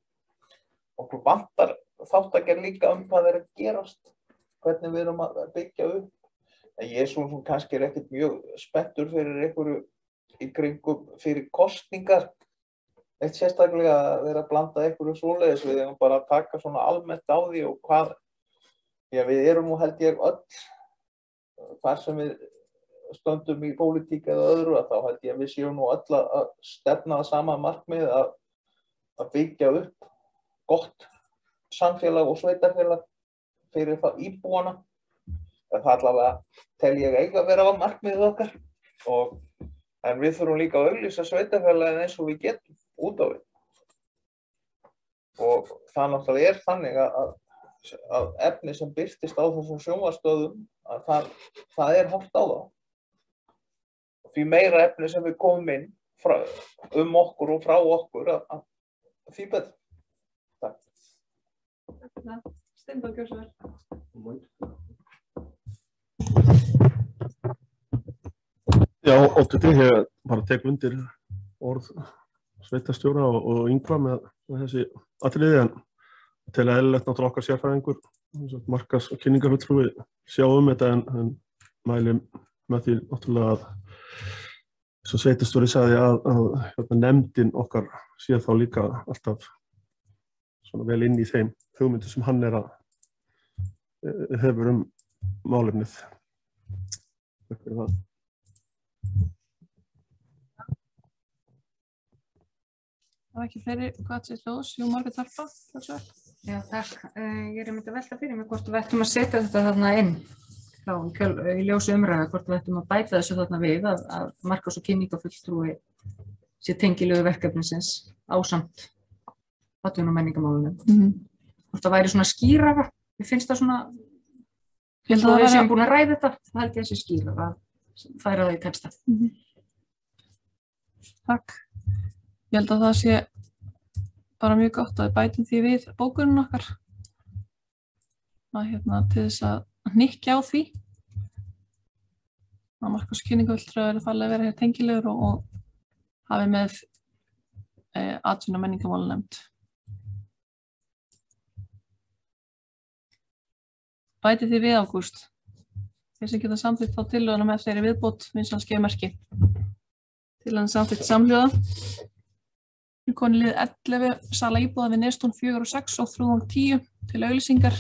okkur vantar þáttagerð líka hvað að gerast, hvernig við erum að byggja upp. En ég svo kannski ekkert mjög spenntur fyrir einhverju í kringum fyrir kosningar. Eitt sérstaklega að vera að blanda einhverju svoleiðis, við eigum bara að taka svona almennt á því og hvað, já við erum nú held ég öll, hvar sem við stöndum í pólitík eða öðru, þá held ég að við séum nú öll að stefna að sama markmið að byggja upp gott samfélag og sveitarfélag fyrir það íbúana. Það allavega tel ég eiga að vera á markmiðið okkar en við þurfum líka að auglýsa sveitarfélagið eins og við getum út á við. Og það náttúrulega þannig að efni sem birtist á þessum sjónvarpsstöðvum að það horft á það. Og því meira efni sem við komum inn okkur og frá okkur að því betur. Takk. Steindór, gjörðu svo vel. Já, óttið ég bara tek undir orð sveitarstjóra og Yngva með þessi atriði en til að eðlilegt náttúrulega okkar sérfræðingur, markas- og kynningarfulltrúi sjá þetta en mæli með því náttúrulega að svo sveitarstjóri sagði að nefndin okkar sé þá líka alltaf svona vel inn í þeim hugmyndu sem hann hefur málefnið. Takk fyrir það. Það var ekki fleiri hvað sér hljóðs. Jú, Margrét Harpa, vel. Já, takk. Ég er að velta fyrir mig hvort við ættum að setja þetta þarna inn í ljósi umræða, hvort við ættum að bæta þessu þarna við að markas- og kynningarfulltrúi sé tengilegu verkefnisins ásamt atvinnu- og menningarmálunum. Hvort það væri svona skýrara, ég finnst það svona, ég held að við séum búin að ræða þetta, það held ég að sé skýrara að færa það í texta. Takk. Ég held að það sé bara mjög gott að við bætum því við bókunum okkar til þess að hnykkja á því að markas- og kynningarfulltrúi eru falið að vera hér tengilegur og hafi með atvinnu- og menningarmálanefnd. Bæti því við, Ágúst. Þeir sem geta samþykkt þá tillöguna með þeirri viðbót vinsalskeið Tillagan samþykkt samhljóða. Koni lið 11 sala íbúða við Nestún 4 og 6 og 310 til auglýsingar.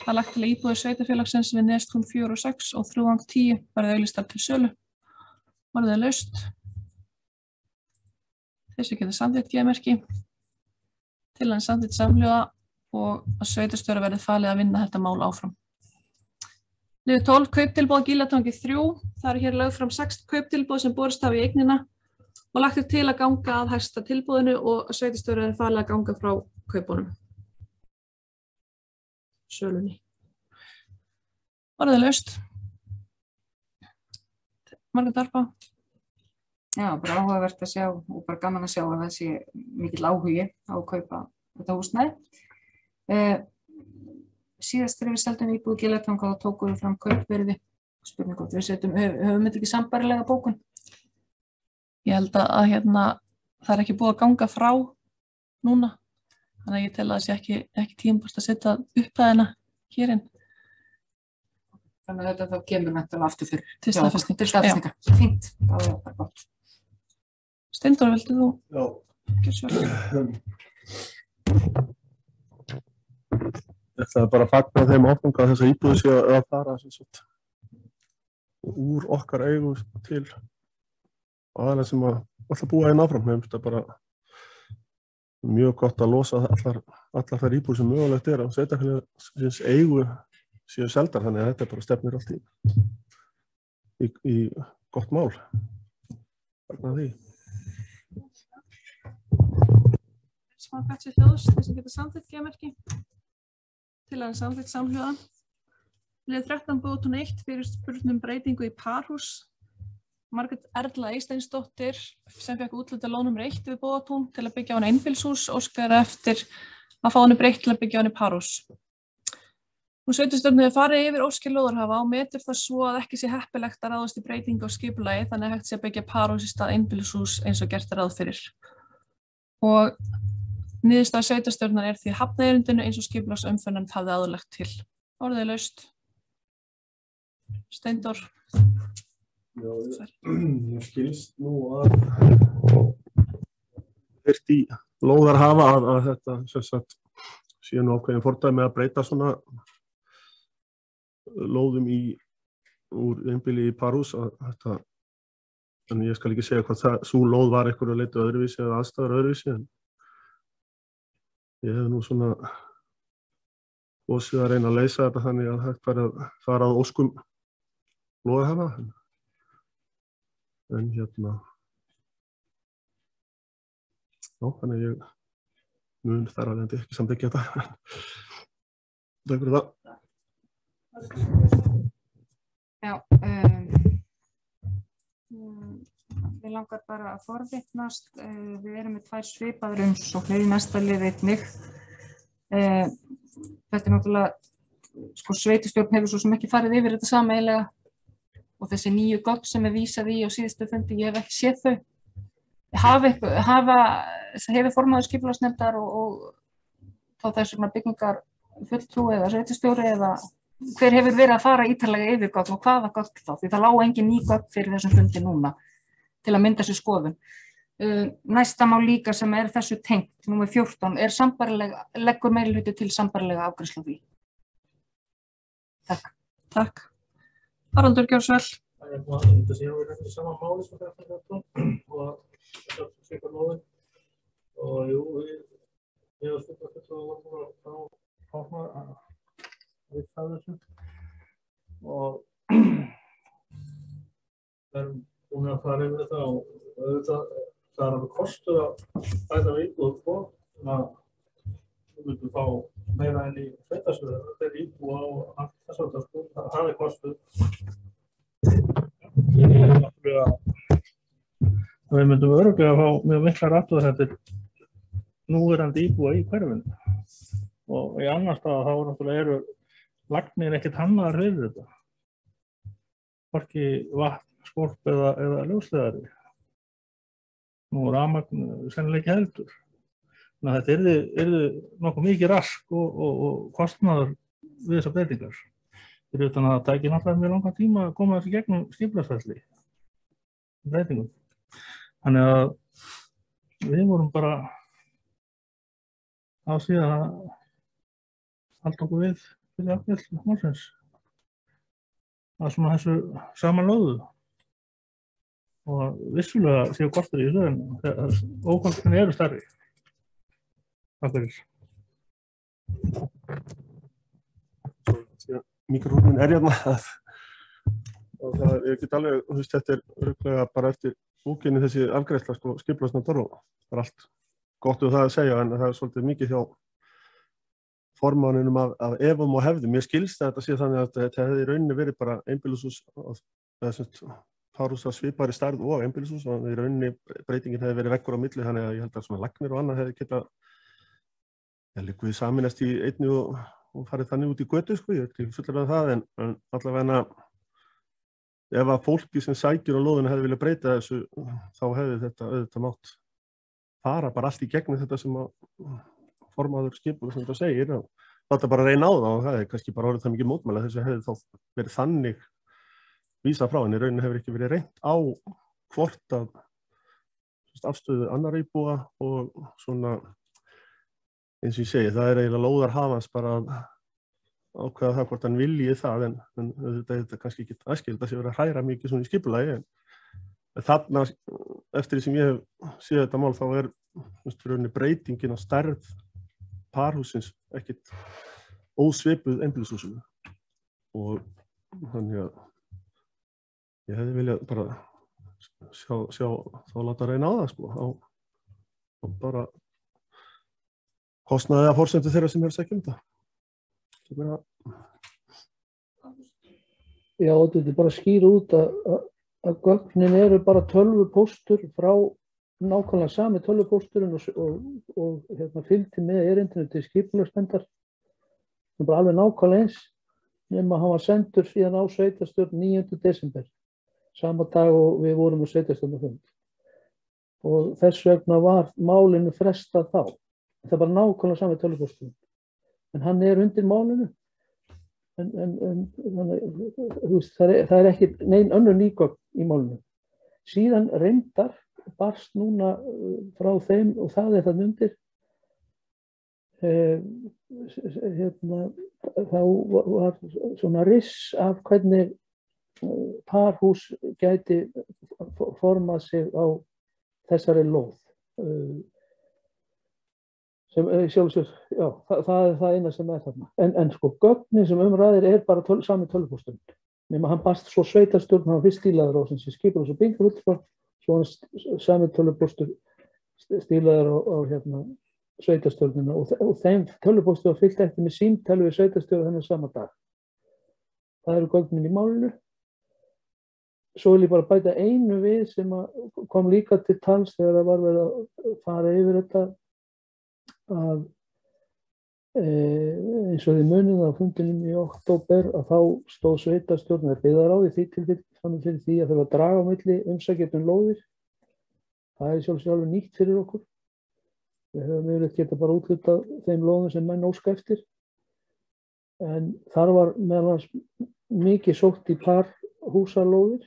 Það er lagt til að íbúðir sveitarfélagsins við Nestún 4 og 6 og 310 verði auglýstar til sölu. Orðið er laust. Þeir sem geta samþykkt geðmerki. Tillagan samþykkt samhljóða og að sveitarstjóra verði falið að vinna þetta mál áfram. Liður 12, kauptilboð Gíslatangi 3. Það eru hér lögð fram 6 kauptilboð sem borist hafa í eignina og lagt til að ganga að hæsta tilboðinu og að sveitarstjóri verði falið að ganga frá kaupunum. Sölunni. Orðið er laust. Margrét Harpa. Já, bara áhugavert að sjá og bara gaman að sjá að það sé mikill áhugi á að kaupa þetta húsnæði. Síðast þegar við seldum íbúð Gíslatanga þá tókum við fram kaupverði. Spurning hvort við höfum þetta ekki sambærilega bókun? Ég held að það er ekki búið að ganga frá núna. Þannig að ég tel að það sé ekki tímabært að setja upphæðina hér inn. Þannig að þetta þá kemur náttúrulega aftur fyrir. Til staðfestingar. Til staðfestingar. Fínt. Það er bara gott. Steindór, viltu þú? Já. Gjörðu svo vel. Það er bara að fagna þeim áfanga að þessa íbúðir sé að fara úr okkar eigu til aðalega sem að alltaf búa einn áfram. Mér finnst það bara mjög gott að losa allar þær íbúðir sem mögulegt er á sveitarfélagsins eigu séu seldar, þannig að þetta bara stefnir allt í gott mál. Vegna því. Smá betri hljóðs, þeir sem geta samþykkt geðmerki. Tillagan samþykkt samhljóða. Lið 13 búðtún 1 fyrir spurnum breytingu í parhús. Margrét Erla Eysteinsdóttir sem fekk úthlutað lón nr. 1 við Búðatún til að byggja á henni einbýlishús óskar eftir að fá henni breytt til að byggja á henni parhús. Sveitarstjórn hefur farið yfir óskir lóðarhafa og metur það svo að ekki sé heppilegt að ráðast í breytingu á skipulagi þannig að hægt sé að byggja parhús í stað einbýlishús eins og gert er ráð fyrir. Og niðurstaða sveitarstjórnar því hafna erindinu eins og skipulagsumferðarnefnd hafði áðurlagt til. Orðið er laust. Steindór. Já, ég skilst nú að heyrt í lóðarhafa að þetta sem sagt sé nú ákveðin fordæmi að breyta svona lóðum úr einbýli í parhús að þetta, en ég skal ekki segja hvað sú lóð var einhverju að leita öðruvísi eða aðstæður öðruvísi, en ég hef nú svona kosið að reyna að leysa þetta þannig að hægt væri að fara að óskum lóðarhafa. En hérna, já, þannig ég mun þar að ekki samþykkja þetta. Takk fyrir það. Já, við langar bara að forvitnast. Við erum með 2 svipaðar umsóknir í næsta lið einnig. Þetta er náttúrulega, sveitarstjórn hefur svo sem ekki farið yfir þetta sameiginlega. Og þessi 9 gögn sem vísað í á síðustu fundi, ég hef ekki séð þau. Hefur formaður skipulagsnefndar og þá þessum byggingar fulltrúi eða sveitarstjóri eða hver hefur verið að fara ítarlega yfir gögn og hvaða gögn þá? Því það lá engin ný gögn fyrir þessum fundi núna til að mynda sér skoðun. Næsta mál líka sem er þessu tengt, númer 14, leggur meirihluti til sambærilega afgreiðslu á því. Takk. Takk. Haraldur, gjörðu svo vel. Þetta sé að við erum í sama máli sem þetta og þetta svipar lóðin og jú, ég og stjórnarfulltrúi vorum að vita þessu og erum búin að fara yfir þetta og auðvitað það er alveg kostur að bæta við íbúð þannig að við myndum fá meira enn í sveitarstjórn þetta er íbúð á allt þess að það er kostur. Við myndum örugglega að fá mjög miklar athugasemdir núverandi íbúa í hverfinu og í annar stað þá náttúrulega eru lagnir ekkert hannaðar við þetta. Hvorki vatn, skorp eða ljósleiðari. Nú rafmagn sennilega ekki heldur. Þannig að þetta yrði nokkuð mikið rask og kostnaður við þessar breytingar. Fyrir utan að það tæki náttúrulega mjög langan tíma að koma þessi gegnum skipulagsferli breytingum. Þannig að við vorum bara á síðan að halda okkur við fyrir afgreiðslu málsins að svona þessu samanlögðu og vissulega séu kostur í þessu en ókosturinn eru stærri. Takk fyrir. Mikrofónin hérna og ég get alveg, þetta er örugglega bara eftir bókinni þessi afgreiðsla skipulagsnefndar og það er allt gott það að segja en það er svolítið mikið hjá formanninum af efum og hefðum. Ég skilst að þetta sé þannig að þetta hefði í rauninni verið bara einbýlishús eða parhús af svipaðri stærð og einbýlishús og í rauninni breytingin hefði verið veggur á milli þannig að ég held að svona lagnir og annað hefði getað við sameinast í einni og farið þannig út í götu, ég er ekki fullur af það, en allavega ef að fólki sem sækir á lóðinu hefði viljað breyta þessu, þá hefði þetta auðvitað mátt fara bara allt í gegnum þetta sem að formaður skipulagsnefndar segir og láta bara reyna á það og það er kannski bara orðið það mikið mótmæli þessu hefði þá verið þannig vísað frá en í rauninni hefur ekki verið reynt á hvort að afstöðu annar íbúa og svona eins og ég segi, það er eiginlega lóðarhafans bara að ákveða það hvort hann vilji það en þetta er kannski ekki æskilegt að sé verið að hræra mikið svona í skipulagi en þarna eftir því sem ég hef séð þetta mál þá er rauninni breytingin á stærð parhúsins ekkert ósvipuð einbýlishúsinu og þannig að ég hefði viljað bara sjá þá láta reyna á það sko og bara kostnaði að forsendu þeirra sem sækja þetta. Já, þetta er bara að skýra út að gögnin eru bara tölvupóstur frá nákvæmlega sami tölvupósturinn og fylgdi með erindinu til skipulagsnefndar. Það er bara alveg nákvæmlega eins nema hann var sendur síðan á sveitarstjórn 9. desember, sama dag og við vorum á sveitarstjórnarfund. Og þess vegna var málinu frestað þá. Það er bara nákvæmlega sami tölvupósturinn. En hann er undir málinu. Það er ekki nein önnur nýgögn í málinu. Síðan reyndar barst núna frá þeim og það er það undir. Þá var svona riss af hvernig parhús gæti formað sig á þessari lóð. Sem sjálfsög, já, það er það eina sem er þarna. En sko, gögnin sem ræðir er bara sami tölvupósturinn. Nema hann barst svo sveitarstjórn, hann var fyrst stílaður á sem sé skipulags- og byggingarfulltrúar, svo hann sami tölvupóstur stílaður á sveitarstjórnina og þeim tölvupóstur var fylgt eftir með símtali við sveitarstjórn þennan sama dag. Það eru gögnin í málinu. Svo vil ég bara bæta einu við sem kom líka til tals þegar það var verið að fara yfir þetta að eins og þið munið á fundinum í október að þá stóð sveitarstjórn eða byggðarráð í því tilfelli fyrir því að þurfa að draga á milli umsækjendum lóðir. Það er sjálfsög nýtt fyrir okkur. Við höfum yfirleitt getað bara úthlutað þeim lóðum sem menn óska eftir. En þar var meðal annars mikið sótt í parhúsalóðir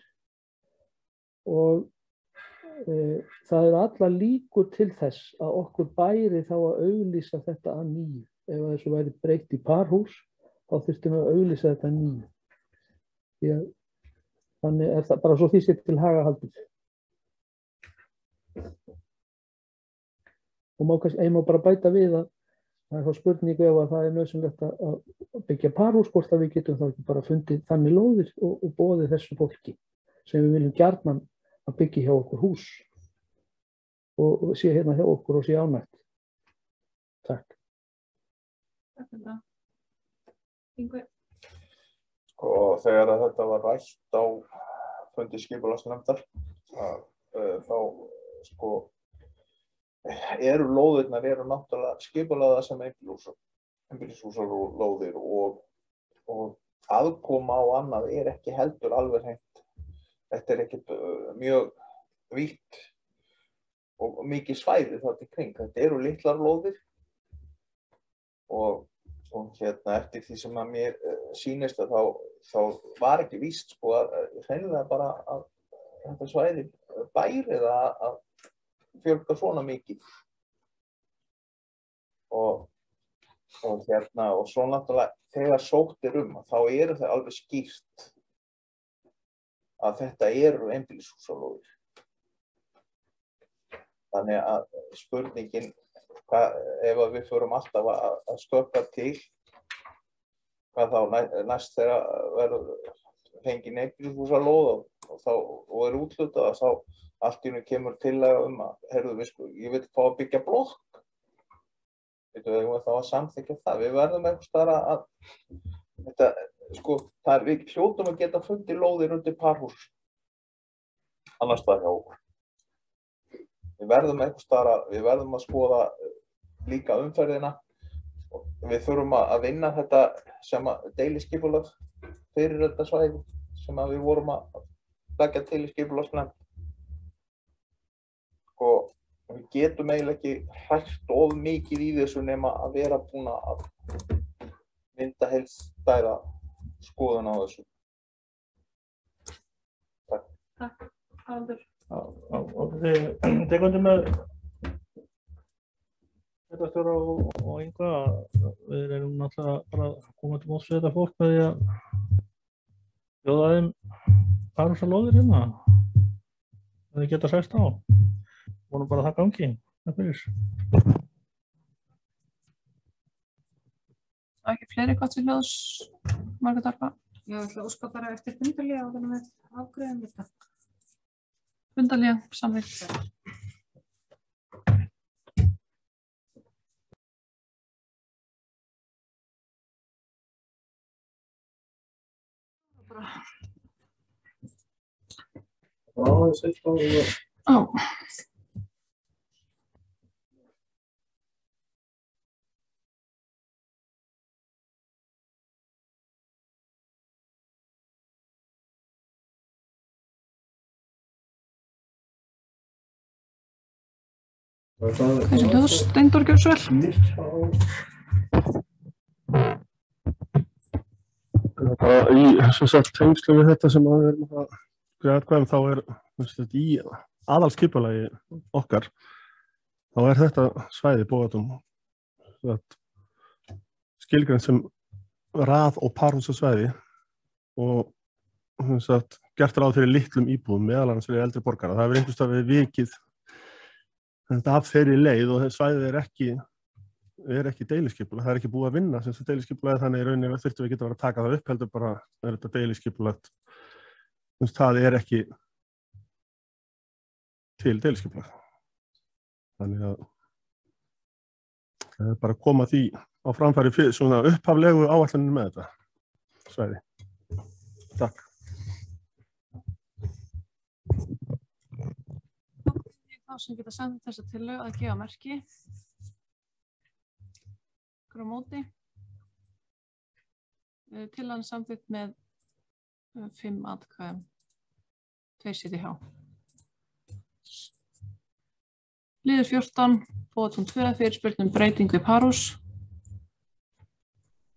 og það er allar líkur til þess að okkur bæri þá að auglýsa þetta að nýju. Ef þessu væri breytt í parhús, þá þurftum við að auglýsa þetta að nýju. Því að þannig er það bara svo því sér til haga haldið. Og ég má bara bæta við að það er þá spurningu ef að það er nauðsynlegt að byggja parhús, hvort að við getum þá ekki bara fundið þannig lóðir og boðið þessu fólki sem við viljum gjarnan að byggja hjá okkur hús og sé hérna hjá okkur og sé ánægt. Takk. Takk fyrir það. Yngvi. Og þegar þetta var rætt á fundi skipulagsnefndar þá sko eru lóðirnar náttúrulega skipulagðar sem einbýlishúsalóðir og aðkoma á annað er ekki heldur alveg hreint. Þetta er ekkert mjög vítt og mikið svæði þarna í kring. Þetta eru litlar lóðir og eftir því sem að mér sýnist að þá var ekki víst sko að hreinlega bara að þetta svæði bærið að fjölga svona mikið. Og svo náttúrulega þegar sótt er þá eru það alveg skýrt að þetta eru einbýlishúsalóðir. Þannig að spurningin, ef við förum alltaf að sköpka til, hvað þá næst þegar verður fengin einbýlishúsalóð og er úthlutað, þá allt í einu kemur tillaga að, heyrðu, ég vil fá að byggja blokk. Við þá að samþykkja það. Við verðum einhvers staðar að þetta, sko, við hljótum að geta fundið lóðir undir parhús annars staðar hjá okkur. Við verðum einhvers staðar við verðum að skoða líka umferðina og við þurfum að vinna þetta sem deiliskipulag fyrir þetta svæði sem við vorum að leggja til í skipulagsnefnd. Og við getum eiginlega ekki hrært of mikið í þessu nema að vera búin að mynda heildstæða skoðun á þessu. Takk. Takk. Haraldur. Og þið tekundu með sveitarstjóra og Yngva, við erum náttúrulega bara að koma til móts við þetta fólk með því að bjóða þeim parhúsalóðir hérna. Það þið geta sæst á. Vonum bara það gangi. Takk fyrir. Ekki fleiri gott til hljóðs, Margrét Arpa. Ég ætla að óska bara eftir fundarlið og þannig við afgreiðum þetta. Fundarlið, samþykkt. Þessi ljós, Steindór, gjörðu svo vel. Í tengslu við þetta sem við erum að greiða atkvæði þá í aðalskipulagi okkar þá þetta svæði Bógatum skilgreint sem rað- og parhúsasvæði og gert ráð fyrir litlum íbúðum meðal annars fyrir eldri borgara. Það hefur einhvers staðar verið vikið af þeirri leið og svæðið ekki deiliskipulag. Það ekki búið að vinna sem deiliskipulagi, þannig í rauninni þurftum við geta að taka það upp, heldur bara þetta deiliskipulagt. Það ekki til deiliskipulag. Þannig að það bara að koma því á framfæri fyrir svona upphaflegu áætlunum með þetta svæði. Takk. Þá sem geta sendið þessa tillögu að gefa merki. Á móti. Tillagan samþykkt með 5 atkvæðum. 2 sitja hjá. Liður 14, Bógatún 2, fyrirspurn breytingu í parhús.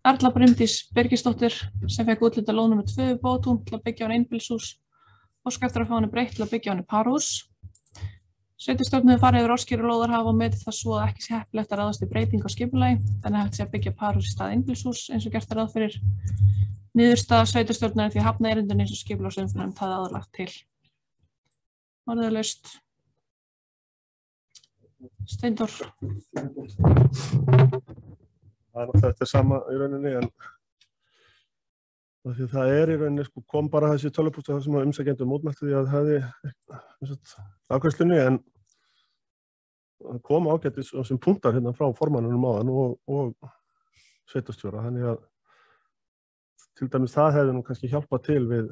Erla Bryndís Birgisdóttir sem fekk úthlutað lóð númer 2 í Bógatún til að byggja á henni einbýlishús og óska eftir að fá henni breytt til að byggja á henni parhús. Sveitarstjórn hefur farið yfir óskir og lóðar hafa og metið það svo að ekki sé heppilegt að ráðast í breytingu á skipulagi, þannig hægt sé að byggja parhús í stað einbýlishús eins og gert ráð fyrir. Niðurstaða sveitarstjórnar því að hafna erindinu eins og skipulagsumferðarnefnd hafði áður lagt til. Orðalaust. Steindór. Þetta sama í rauninni en því það í rauninni kom bara þessi tölvupóstur þar sem umsækjendur mótmæltu því að hefði afgreiðslunni en það kom ágætis sem punktar hérna frá formannunum áðan og sveitarstjóra, þannig að til dæmis það hefði nú kannski hjálpað til við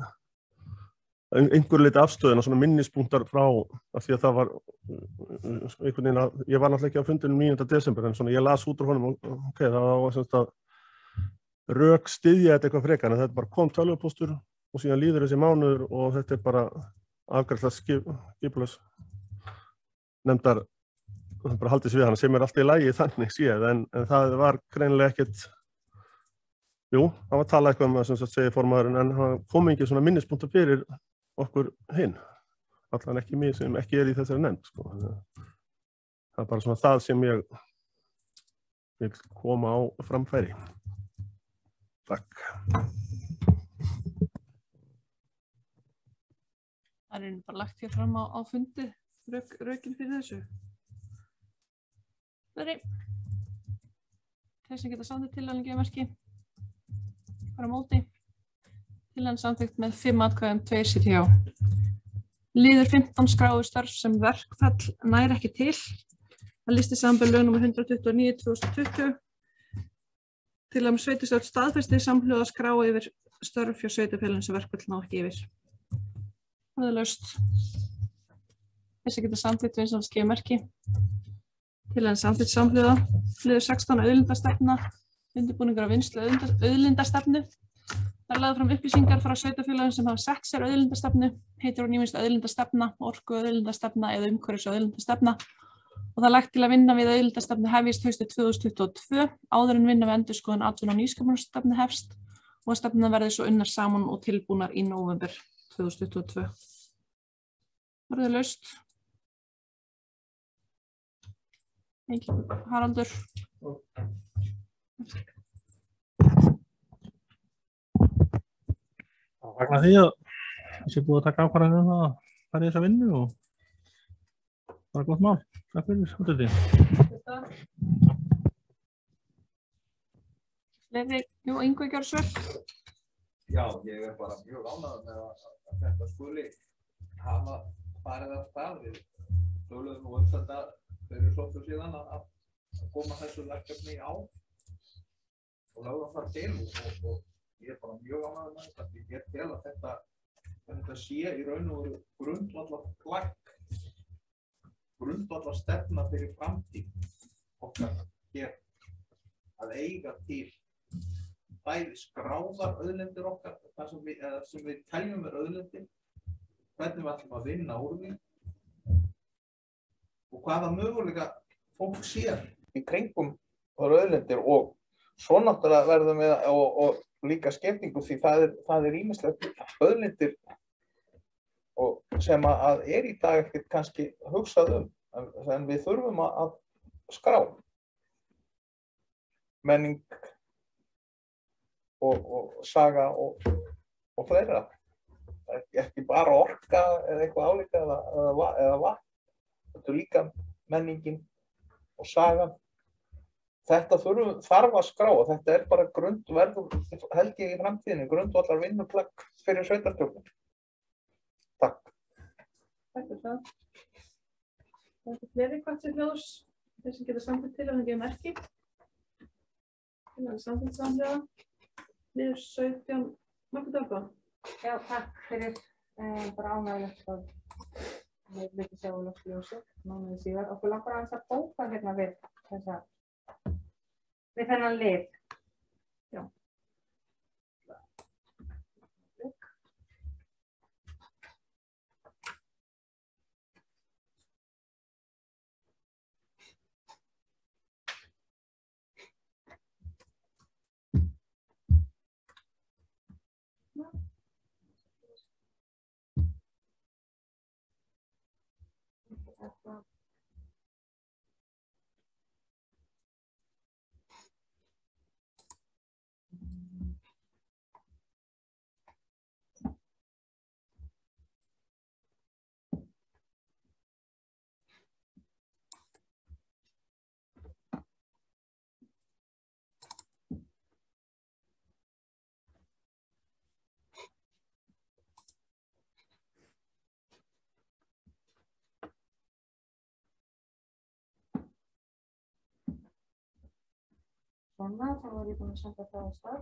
einhver leyti afstöðuna, svona minnispunktar frá af því að það var einhvern veginn að ég var náttúrulega ekki á fundinum 9. desember en svona ég las út úr honum og það var semst að rök styðja þetta eitthvað frekar en þetta bara kom tölvupóstur og síðan líður þessi mánuður og þetta bara afgreiðsla skipulagsnefndar bara haldið við hana sem alltaf í lagi þannig séð en það var greinilega ekkert það var talað eitthvað sem segir formaðurinn en það kom ekki svona minnispunktar fyrir okkur hinn allan ekki mig sem ekki í þessari nefnd það bara svona það sem ég vil koma á framfæri. Takk. Það bara lagt hér fram á fundi rökin fyrir þessu. Þeir sem geta samþykkt tillagan gefa merki. Á móti. Tillagan samþykkt með 5 atkvæðum 2 sitja hjá. Liður 15 skráðu störf sem verkfall nær ekki til. Það lýsti samanber lög númer 129/2020. Til að sveitarstjórn staðfesti samhljóða skrá yfir störf hjá sveitarfélögum sem verkfall ná ekki yfir. Orðalaust. Þessi geta samþykkt eins og að gefa merki. Tillagan samþykkt samhljóða. Liður 16 auðlindastefna. Undirbúningur á vinnslu auðlindastefnu. Það lagði fram upplýsingar frá sveitarfélögum sem hafa sett sér auðlindastefnu. Heitir hún ýmist auðlindastefna, orku auðlindastefna eða umhverfis auðlindastefna. Og það er lagt til að vinna við auðlindastefnu hefjist haustið 2022 áður en vinna við endurskoðun atvinnu- og nýsköpunarstefnu hefst og að stefnurnar verði svo unnar saman og tilbúnar í nóvember 2022. Orðalaust. Haraldur. Það fagnar því að þessi búið að taka ákvarðanir um það að fara í þessa vinnu og það er gott mál. Takk fyrir þetta. Fleiri, Ingvi gjörðu svo vel. Já, ég bara mjög ánægður með að þetta skuli hafa farið af stað. Við töluðum nú þetta fyrir svolítið síðan að koma þessu verkefni á og lögðum það til og ég bara mjög ánægður með þetta. Ég tel að þetta sé í raun og veru grundvallarplagg, grundvallarstefna fyrir framtíð okkar hér að eiga til bæði skráðar auðlindir okkar, það sem við teljum auðlindir, hvernig við ætlum að vinna úr því og hvaða möguleika fólk sér í kringum þær auðlindir og svo náttúrulega verðum við og líka skiptingu því það er ýmislegt auðlindir og sem að í dag ekkert kannski hugsað en við þurfum að skrá menning og saga og fleira. Ekki bara orka eða eitthvað álíka eða vatn. Þetta er líka menningin og sagan. Þetta þarf að skrá og þetta er bara grundverður, held ég í framtíðinni, grundvallar vinnuplagg fyrir sveitarstjórnir. Takk. Takk fyrir það. Það er fleiri kvartir hljóðs, þeir sem geta samtidig til að það gefa merki. Það er samtidig samlega. Liður 17, Margrét Elba. Já, takk fyrir bara ánægilegt að við vitum sjá ljósið mánuði síðar. Okkur langar aðeins að bóka hérna við þennan lið. Já. Svona, þá var ég búin að senda það á stað.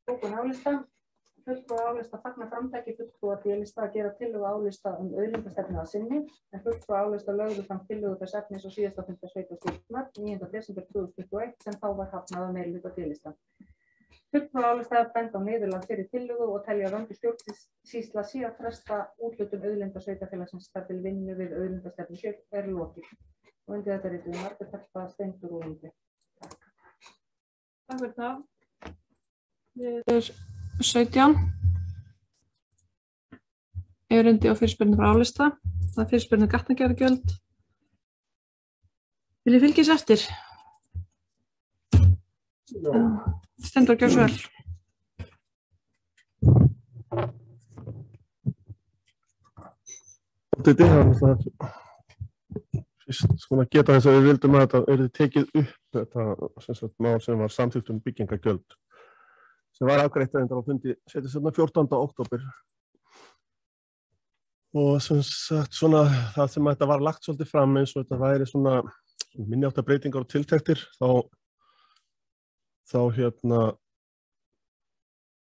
Bókun álista. Fulltrúi álista fagnar framtaki fulltrúa D-lista að gera tillögu álista auðlindastefnu að sinni, en fulltrúi álista lögðu fram tillögu þess efnis og síðasta funda sveitarstjórnar 9. desember 2021 sem þá var hafnað af meirihluta D-lista. Fulltrúi álista benda á niðurlag fyrir tillögu og telja að vöndu stjórnsýsla sé að fresta úthlutun auðlindasveitarfélagsins þar til vinnu við auðlindastefnu er lokið. Og undir þetta ritum við Margrét Elba, Steindur og Ingi. Takk fyrir það. Liður 17. Erindi og fyrirspurnir frá álista. Það er fyrirspurnir gatnagerðargjöld. Viljið fylgja þessu eftir? Steindur, gjörðu svo vel. Þetta er svona geta þess að við vildum að þetta yrði tekið upp þetta mál sem var samþykkt byggingagjöld sem var afgreitt á fundi 14. október og sem sagt svona það sem þetta var lagt svolítið fram eins og þetta væri svona minniháttar breytingar og tiltektir þá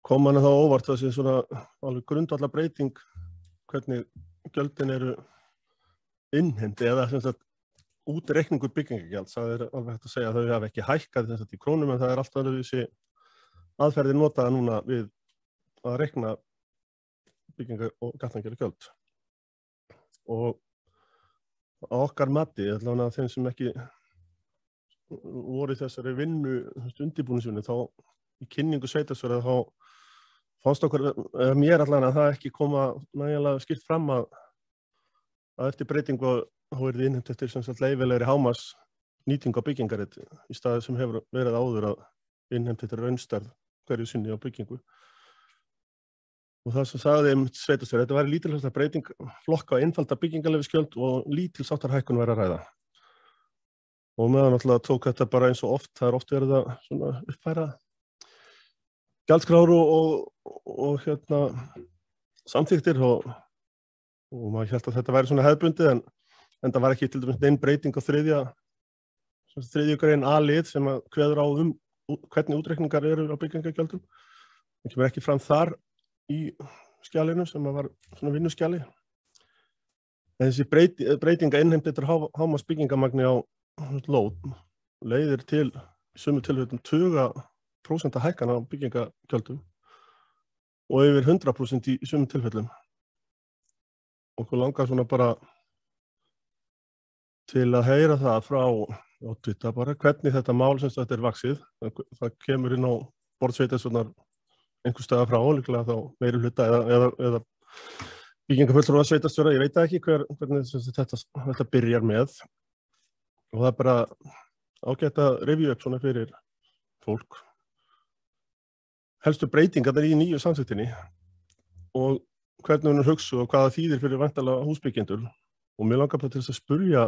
kom manni þá óvart það sé svona alveg grundvallar breyting hvernig gjöldin eru innheimti eða sem sagt útreikningur byggingagjalds, það er alveg hægt að segja að þau hafa ekki hækkað þess að í krónum en það er alltaf þessi aðferðir notaða núna við að reikna bygginga- og gatnagerðargjöld. Og á okkar mati, allavega þeim sem ekki voru í þessari vinnu undirbúningsvinnu, þá í kynningu sveitarstjóra þá fannst okkur, mér allavega að það ekki koma nægilega skýrt fram að eftir breytingu þá yrði innheimt eftir sem sagt leyfilegri hámarks nýting á byggingarrétt í staði sem hefur verið áður að innheimt eftir raunstærð hverju sinni á byggingu. Og það sem sagði sveitarstjóri, þetta væri lítilsháttar breyting, flokka og einfalda byggingarleyfisgjöld og lítilsháttar hækkun væri að ræða. og meðan náttúrulega tók þetta bara eins og oft, það oft verið að svona uppfæra gjaldskrár og samþykktir og maður hélt að þetta væri svona hefðbundið en það var ekki til dæmis nein breyting á þriðju grein A-lið sem að kveður á hvernig útreikningar eru á byggingargjöldum. Það kemur ekki fram þar í skjalinu sem var svona vinnuskjali. En þessi breytinga innheimt eftir hámarks byggingamagni á lóð leiðir til í sömu tilfellum 20% hækkana á byggingargjöldum og yfir 100% í sömu tilfellum. Okkur langar svona bara til að heyra það frá oddvita bara hvernig þetta mál sem þetta vaxið. Það kemur inn á borðsveitarstjórnar einhvers staðar frá, líklega þá meirihluta eða byggingarfulltrúa sveitarstjóra, ég veit ekki hvernig þetta byrjar með. Og það er bara ágætt að rifja upp svona fyrir fólk. Helstu breytingarnar í nýju samþykktinni og hvernig hún hugsuð og hvaða þýðir fyrir væntanlega húsbyggjendur. Og mér langar bara til þess að spurja,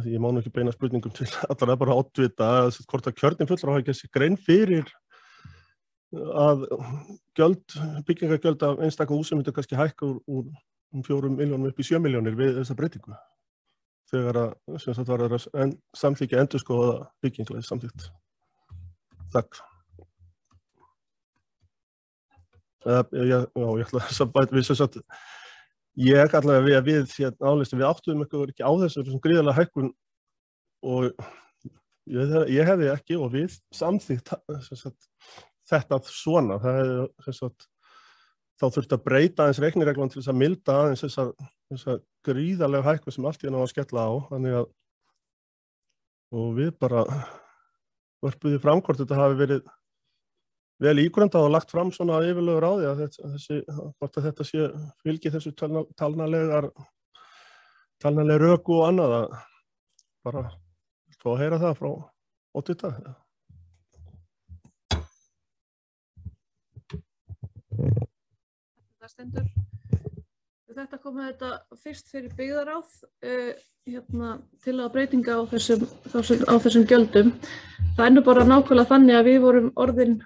því ég má nú ekki beina spurningum til allra bara oddvita, hvort að kjörnir fulltrúar hafi ekki þessi grein fyrir að byggingargjöld af einstaka húsum myndu kannski hækka úr 4 milljónum upp í 7 milljónir við þessa breytingu. Þegar að var að samþykkja endurskoða byggingarlega samþykkt. Takk. Ég ætla að bæta við þess að ég allavega við álistum við áttuðum ekki á þessu gríðarlega hækkun og ég hefði ekki og við samþykkt þetta svona. Þá þurfti að breyta aðeins reiknireglan til þess að milda aðeins þessa gríðarlega hækkun sem allt í að skella á. Þannig að og við bara vörpuði fram hvort þetta hafi verið vel ígrundað og lagt fram svona yfirlegur á því að þetta sé fylgi þessu talnalega röku og annað að bara fá að heyra það frá oddvita. Það stendur. Þetta kom þetta fyrst fyrir byggðaráð til að breytinga á þessum gjöldum. Það er nú bara nákvæmlega þannig að við vorum orðin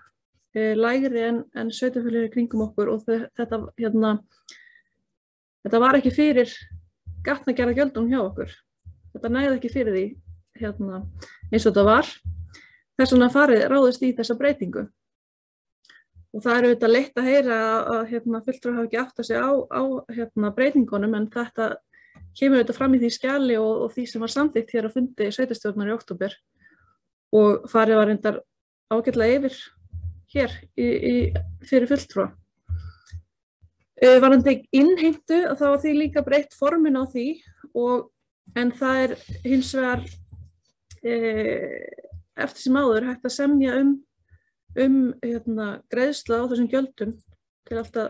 lægri en sveitarfélögin kringum okkur og þetta var ekki fyrir gatnagerðargjöldum hjá okkur. Þetta næði ekki fyrir því eins og þetta var. Þess vegna ráðist í þessa breytingu. Og það er auðvitað leitt að heyra að fulltrúar hafa ekki áttað sig á breytingunum en þetta kemur auðvitað fram í því skjali og því sem var samþykkt hér á fundi sveitarstjórnar í október og farið var reyndar ágætlega yfir hér fyrir fulltrúa. Varðandi innheimtu þá var því líka breytt formin á því en það er hins vegar eftir sem áður hægt að semja greiðsla á þessum gjöldum til alltaf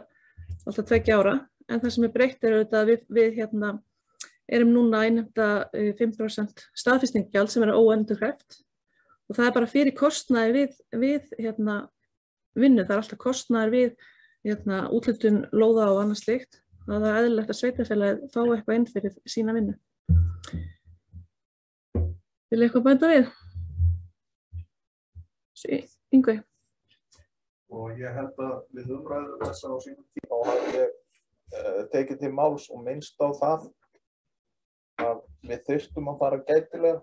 2 ára en það sem er breytt auðvitað að við erum núna að innheimta 5% staðfestingargjald sem óendurkræft og það er bara fyrir kostnaði við vinnu, það er alltaf kostnaður við úthlutun lóða og annað slíkt. Það er eðlilegt að sveitarfélagið fá eitthvað inn fyrir sína vinnu. Vil eitthvað bæta við? Yngvi. Og ég held að við umræðum þessa á sínum tíma og hafði ég tekið til máls og minnst á það að við þyrftum að fara gætilega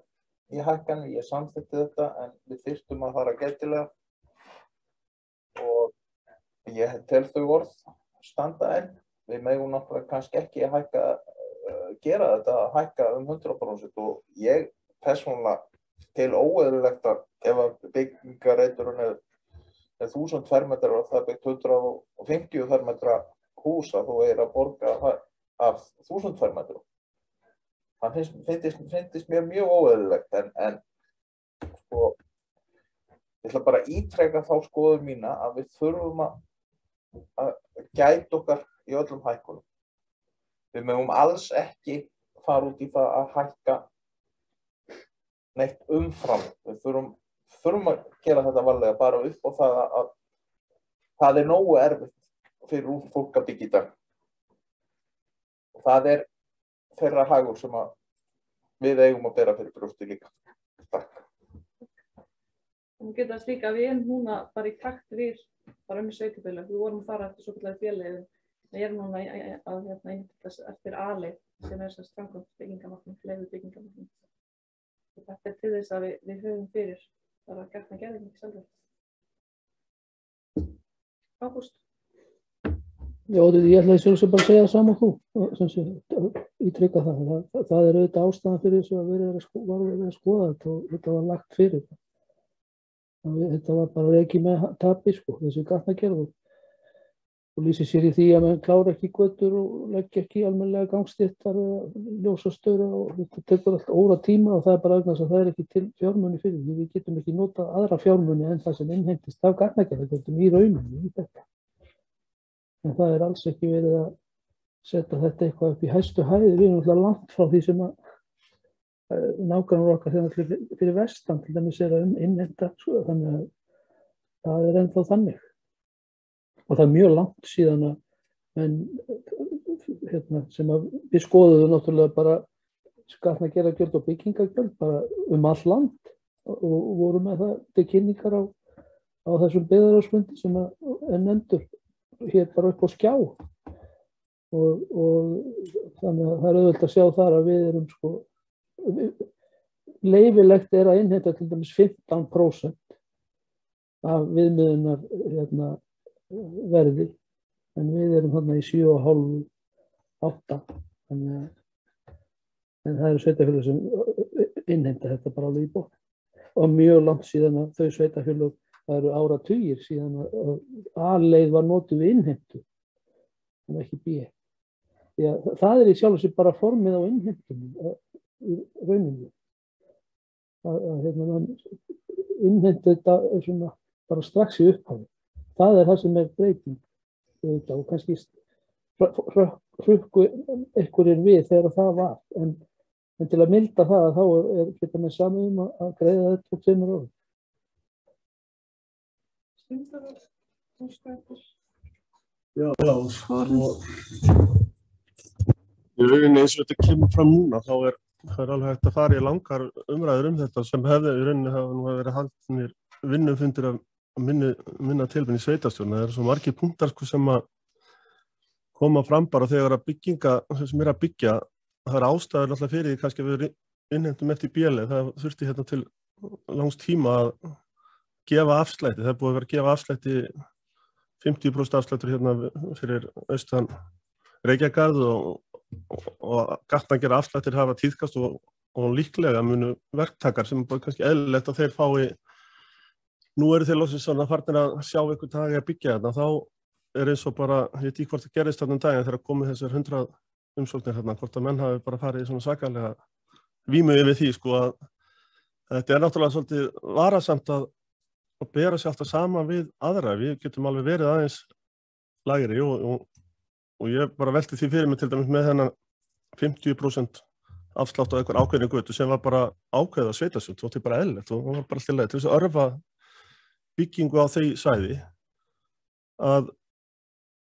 í hækkanir. Ég samþykkti þetta en við þyrftum að fara gætilega. Og ég tel þau orð standa enn. Við megum náttúrulega kannski ekki að gera þetta að hækka 100% og ég persónulega tel óeðlilegt að ef að byggingareiturinn er 1000 fermetrar og það er byggt 150 fermetra hús að þú að borga af 1000 fermetrum. Það finnst mér mjög óeðlilegt en sko ég ætla bara að ítreka þá skoðun mína að við þurfum að gæta okkar í öllum hækkunum. Við megum alls ekki fara út í það að hækka neitt umfram. Við þurfum að gera þetta varlega bara upp og það að það er nógu erfitt fyrir fólk að byggja í dag. Og það er þeirra hagur sem að við eigum að bera fyrir brjósti líka. Takk. Þú getur það líka að við erum núna bara í takt við bara með sveitarfélög. Við vorum að fara eftir svokallaðri féleiðum. Við erum núna að innheimta eftir A-leið sem þess framkvæmd byggingamarkmið, leyfðu byggingamarkmið. Þetta til þess að við höfum fyrir bara gatnagerðin ekki sjálfur. Ágúst. Já, ég ætlaði sjálfsög bara að segja það sama þú, ítrykka það. Það auðvitað ástæðan fyrir þessu að verið að skoða þetta og þetta var lagt fyrir það. Þetta var bara rekið með tapi, þessi gatnagerð og lýsir sér í því að mann klára ekki götur og leggja ekki almennilega gangstéttar og ljósastöðra og þetta tekur allt óra tíma og það bara vegna þess að það ekki til fjármuni fyrir því. Við getum ekki notað aðra fjármuni en það sem innheimtist af gatnagerðargjöldum í rauninni í þetta. En það alls ekki verið að setja þetta eitthvað upp í hæstu hæðir. Við erum alltaf langt frá því sem að nágrannar okkar þegar fyrir vestan til dæmis að innheimta, þannig að það ennþá þannig. Og það mjög langt síðan að sem að við skoðuðum náttúrulega bara gatnagerðargjöld og byggingargjöld bara all land og vorum með það til kynningar á þessum byggðarráðsfundi sem er nefndur hér bara upp á skjá og þannig að það auðvelt að sjá þar að við erum leyfilegt að innheimta til dæmis 15% af viðmiðunar verði en við erum þarna í 7,5-8 en það eru sveitarfélög sem innheimta þetta bara alveg í botn og mjög langt síðan að þau sveitarfélög það eru áratugir síðan að A-leið var notuð við innheimtu en ekki B. Það í sjálfu sér bara formið á innheimtunum í rauninni. Innheimtu þetta svona bara strax í upphafi. Það það sem breyting og kannski hrukku einhverjir við þegar það var en til að milda það þá geta með samið að greiða þetta á 2 árum. Já, og í rauninni eins og þetta kemur fram núna þá það alveg hægt að fara í langar umræður þetta sem hefði í rauninni hafa verið haldnir vinnufundir af minna tilbyrni í sveitarstjórn. Það eru svo margir punktar sem að koma fram bara þegar að bygginga sem að byggja það ástæður alltaf fyrir því kannski að við innheimtum eftir B-leið. Það þurfti til langs tíma að gefa afslætti. Það búið að vera að gefa afslætti 50% afslættur fyrir austan Reykjagarð og gatnagerðar afslættir hafa tíðkast og líklega munu verktakar sem bara kannski eðlilegt að þeir fái. Nú eru þeir loksins svona farnir að sjá einhvern dag að byggja þarna. Þá eins og bara, ég veit ekki hvort það gerist þarna daginn þegar komið þessar 100 umsóknir þarna, hvort að menn hafi bara farið í svona svakalega vímu yfir því að þetta náttúrulega svolítið varasamt að bera sig alltaf saman við aðra. Við getum alveg verið aðeins lægri og ég bara velti því fyrir mig til dæmis með þennan 50% afslátt á einhver ákveðni götu sem var bara ákveðið á sveitarstjórn, þótti bara eðlilegt og var bara alltaf leið til þess að örva byggingu á því svæði að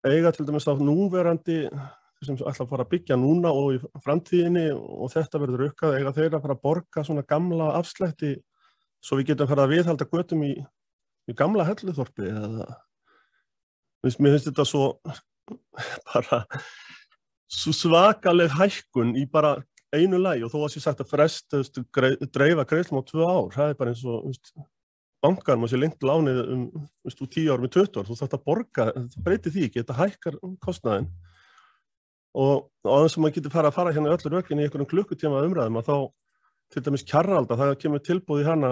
eiga til dæmis á núverandi sem ætla að fara að byggja núna og í framtíðinni og þetta verður rukkað, eiga þeir að fara að borga svona gamla afslætti svo við getum farið að viðhalda götum í gamla Helluþorpi eða mér finnst þetta svo bara svo svakaleg hækkun í bara einu lagi og þó að sé sagt að dreifa greiðslum á 2 ár, það bara eins og bankar má sé lengt lánið 10 ár með 20 ár, þú þarft að borga, það breytir því ekki, þetta hækkar kostnaðinn og aðeins sem maður getur að fara hérna öllu rökin í einhverjum klukkutíma umræðum að þá til dæmis Kjarralda, það kemur tilboð í hana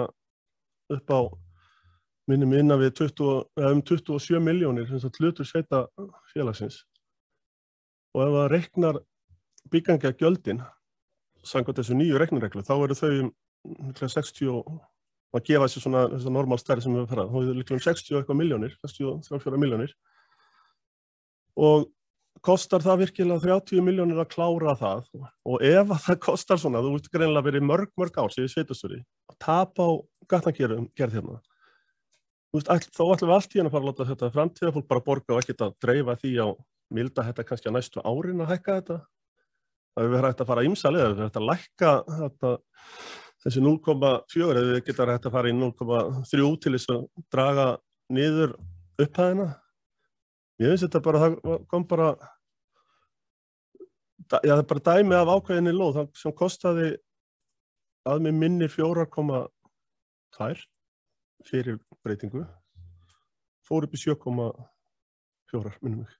upp á minnum innan við 27 milljónir hlutur sveitarfélagsins og ef það reiknar byggingargjöldin samkvæmt þessu nýju reiknireglu þá eru þau 60 að gefa sér svona normal stærð sem við farað, þá eru líklega 60 eitthvað milljónir, 64 milljónir og kostar það virkilega 30 milljónir að klára það og ef það kostar svona, þú vilt greinilega verið mörg ár síðan sveitarstjóri að tapa á gatnagerð hérna. Þá ætlum við allt í að fara að láta þetta framtíða fólk bara borga og ekkert að dreifa því á milda þetta kannski á næstu árin að hækka þetta Það við hægt að fara ýmsa leiðir, við hægt að lækka þessi 0,4 eða við getum hægt að fara í 0,3 til þess að draga niður upphæðina. Ég finnst þetta bara, það kom bara, já það er bara dæmi af ákveðinni lóð sem kostaði að mig minni 4,2 fyrir breytingu, fór upp í 7,4 minnum mig.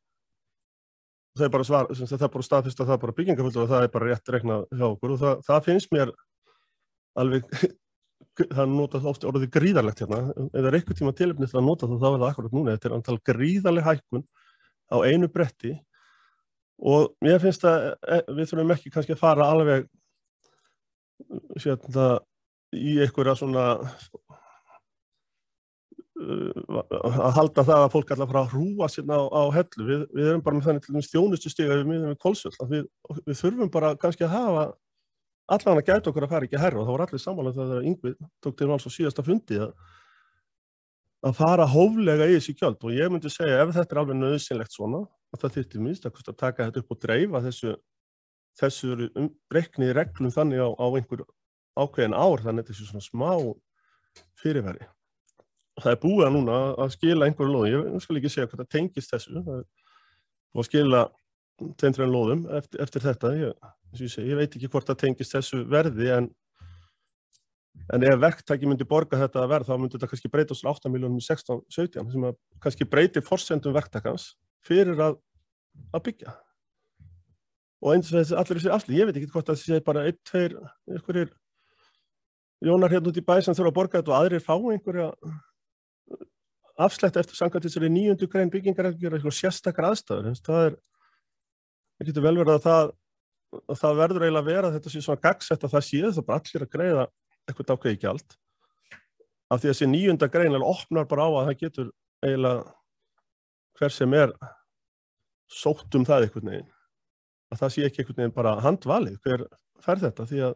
Það er bara það er bara staðfest að það er bara byggingafulltrúi og það er bara rétt reiknað hjá okkur og það finnst mér alveg, það er notað oft orðið gríðarlegt hérna, ef það er einhver tíma tilefni til að nota það er það akkurat núna, þetta er antal gríðarleg hækkun á einu bretti og mér finnst að við þurfum ekki kannski að fara alveg í einhverja svona að halda það að fólk ætla að fara að hrúa sérna á hellu. Við erum bara með þannig til dæmis þjónustustiga við miðum við Hvolsvöll. Við þurfum bara kannski að hafa allan að gæta okkur að fara ekki hærra og það voru allir sammála þegar Yngvi tók til máls á síðasta fundi að fara hóflega í þessi gjöld og ég myndi segja ef þetta er alveg nauðsynlegt svona að það þyrfti minnst að taka þetta upp og dreifa þessu reikniði reglum þannig á einhver ákveðin ár þannig að þessu svona smá fyrirværi. Það er búið að núna að skila einhverju lóðum, ég skal ekki segja hvað það tengist þessu, og skila 2-3 lóðum eftir þetta, ég veit ekki hvort það tengist þessu verði, en ef verktaki myndi borga þetta verð, þá myndi þetta kannski breyta úr 8 milljónum í 16-17, sem að kannski breytir forsendum verktakans fyrir að byggja. Og eins og þessi allir þessi afsli, ég veit ekki hvort það sé bara 1-2 einhverjir Jónar hérna út í bæ sem þurfa að borga þetta og aðrir fá einhverja afslætt eftir samkvæmt þessari 9. grein byggingarreglugerðar eitthvað sérstakar aðstæður. Það getur vel verið að það verður eiginlega að vera að þetta sé svona gagnsætt að það sé það bara allir að greiða eitthvað ákveðið gjald. Af því að þessi 9. grein opnar bara á að það getur eiginlega hver sem er sótt það einhvern veginn. Að það sé ekki einhvern veginn bara handvalið hver fær þetta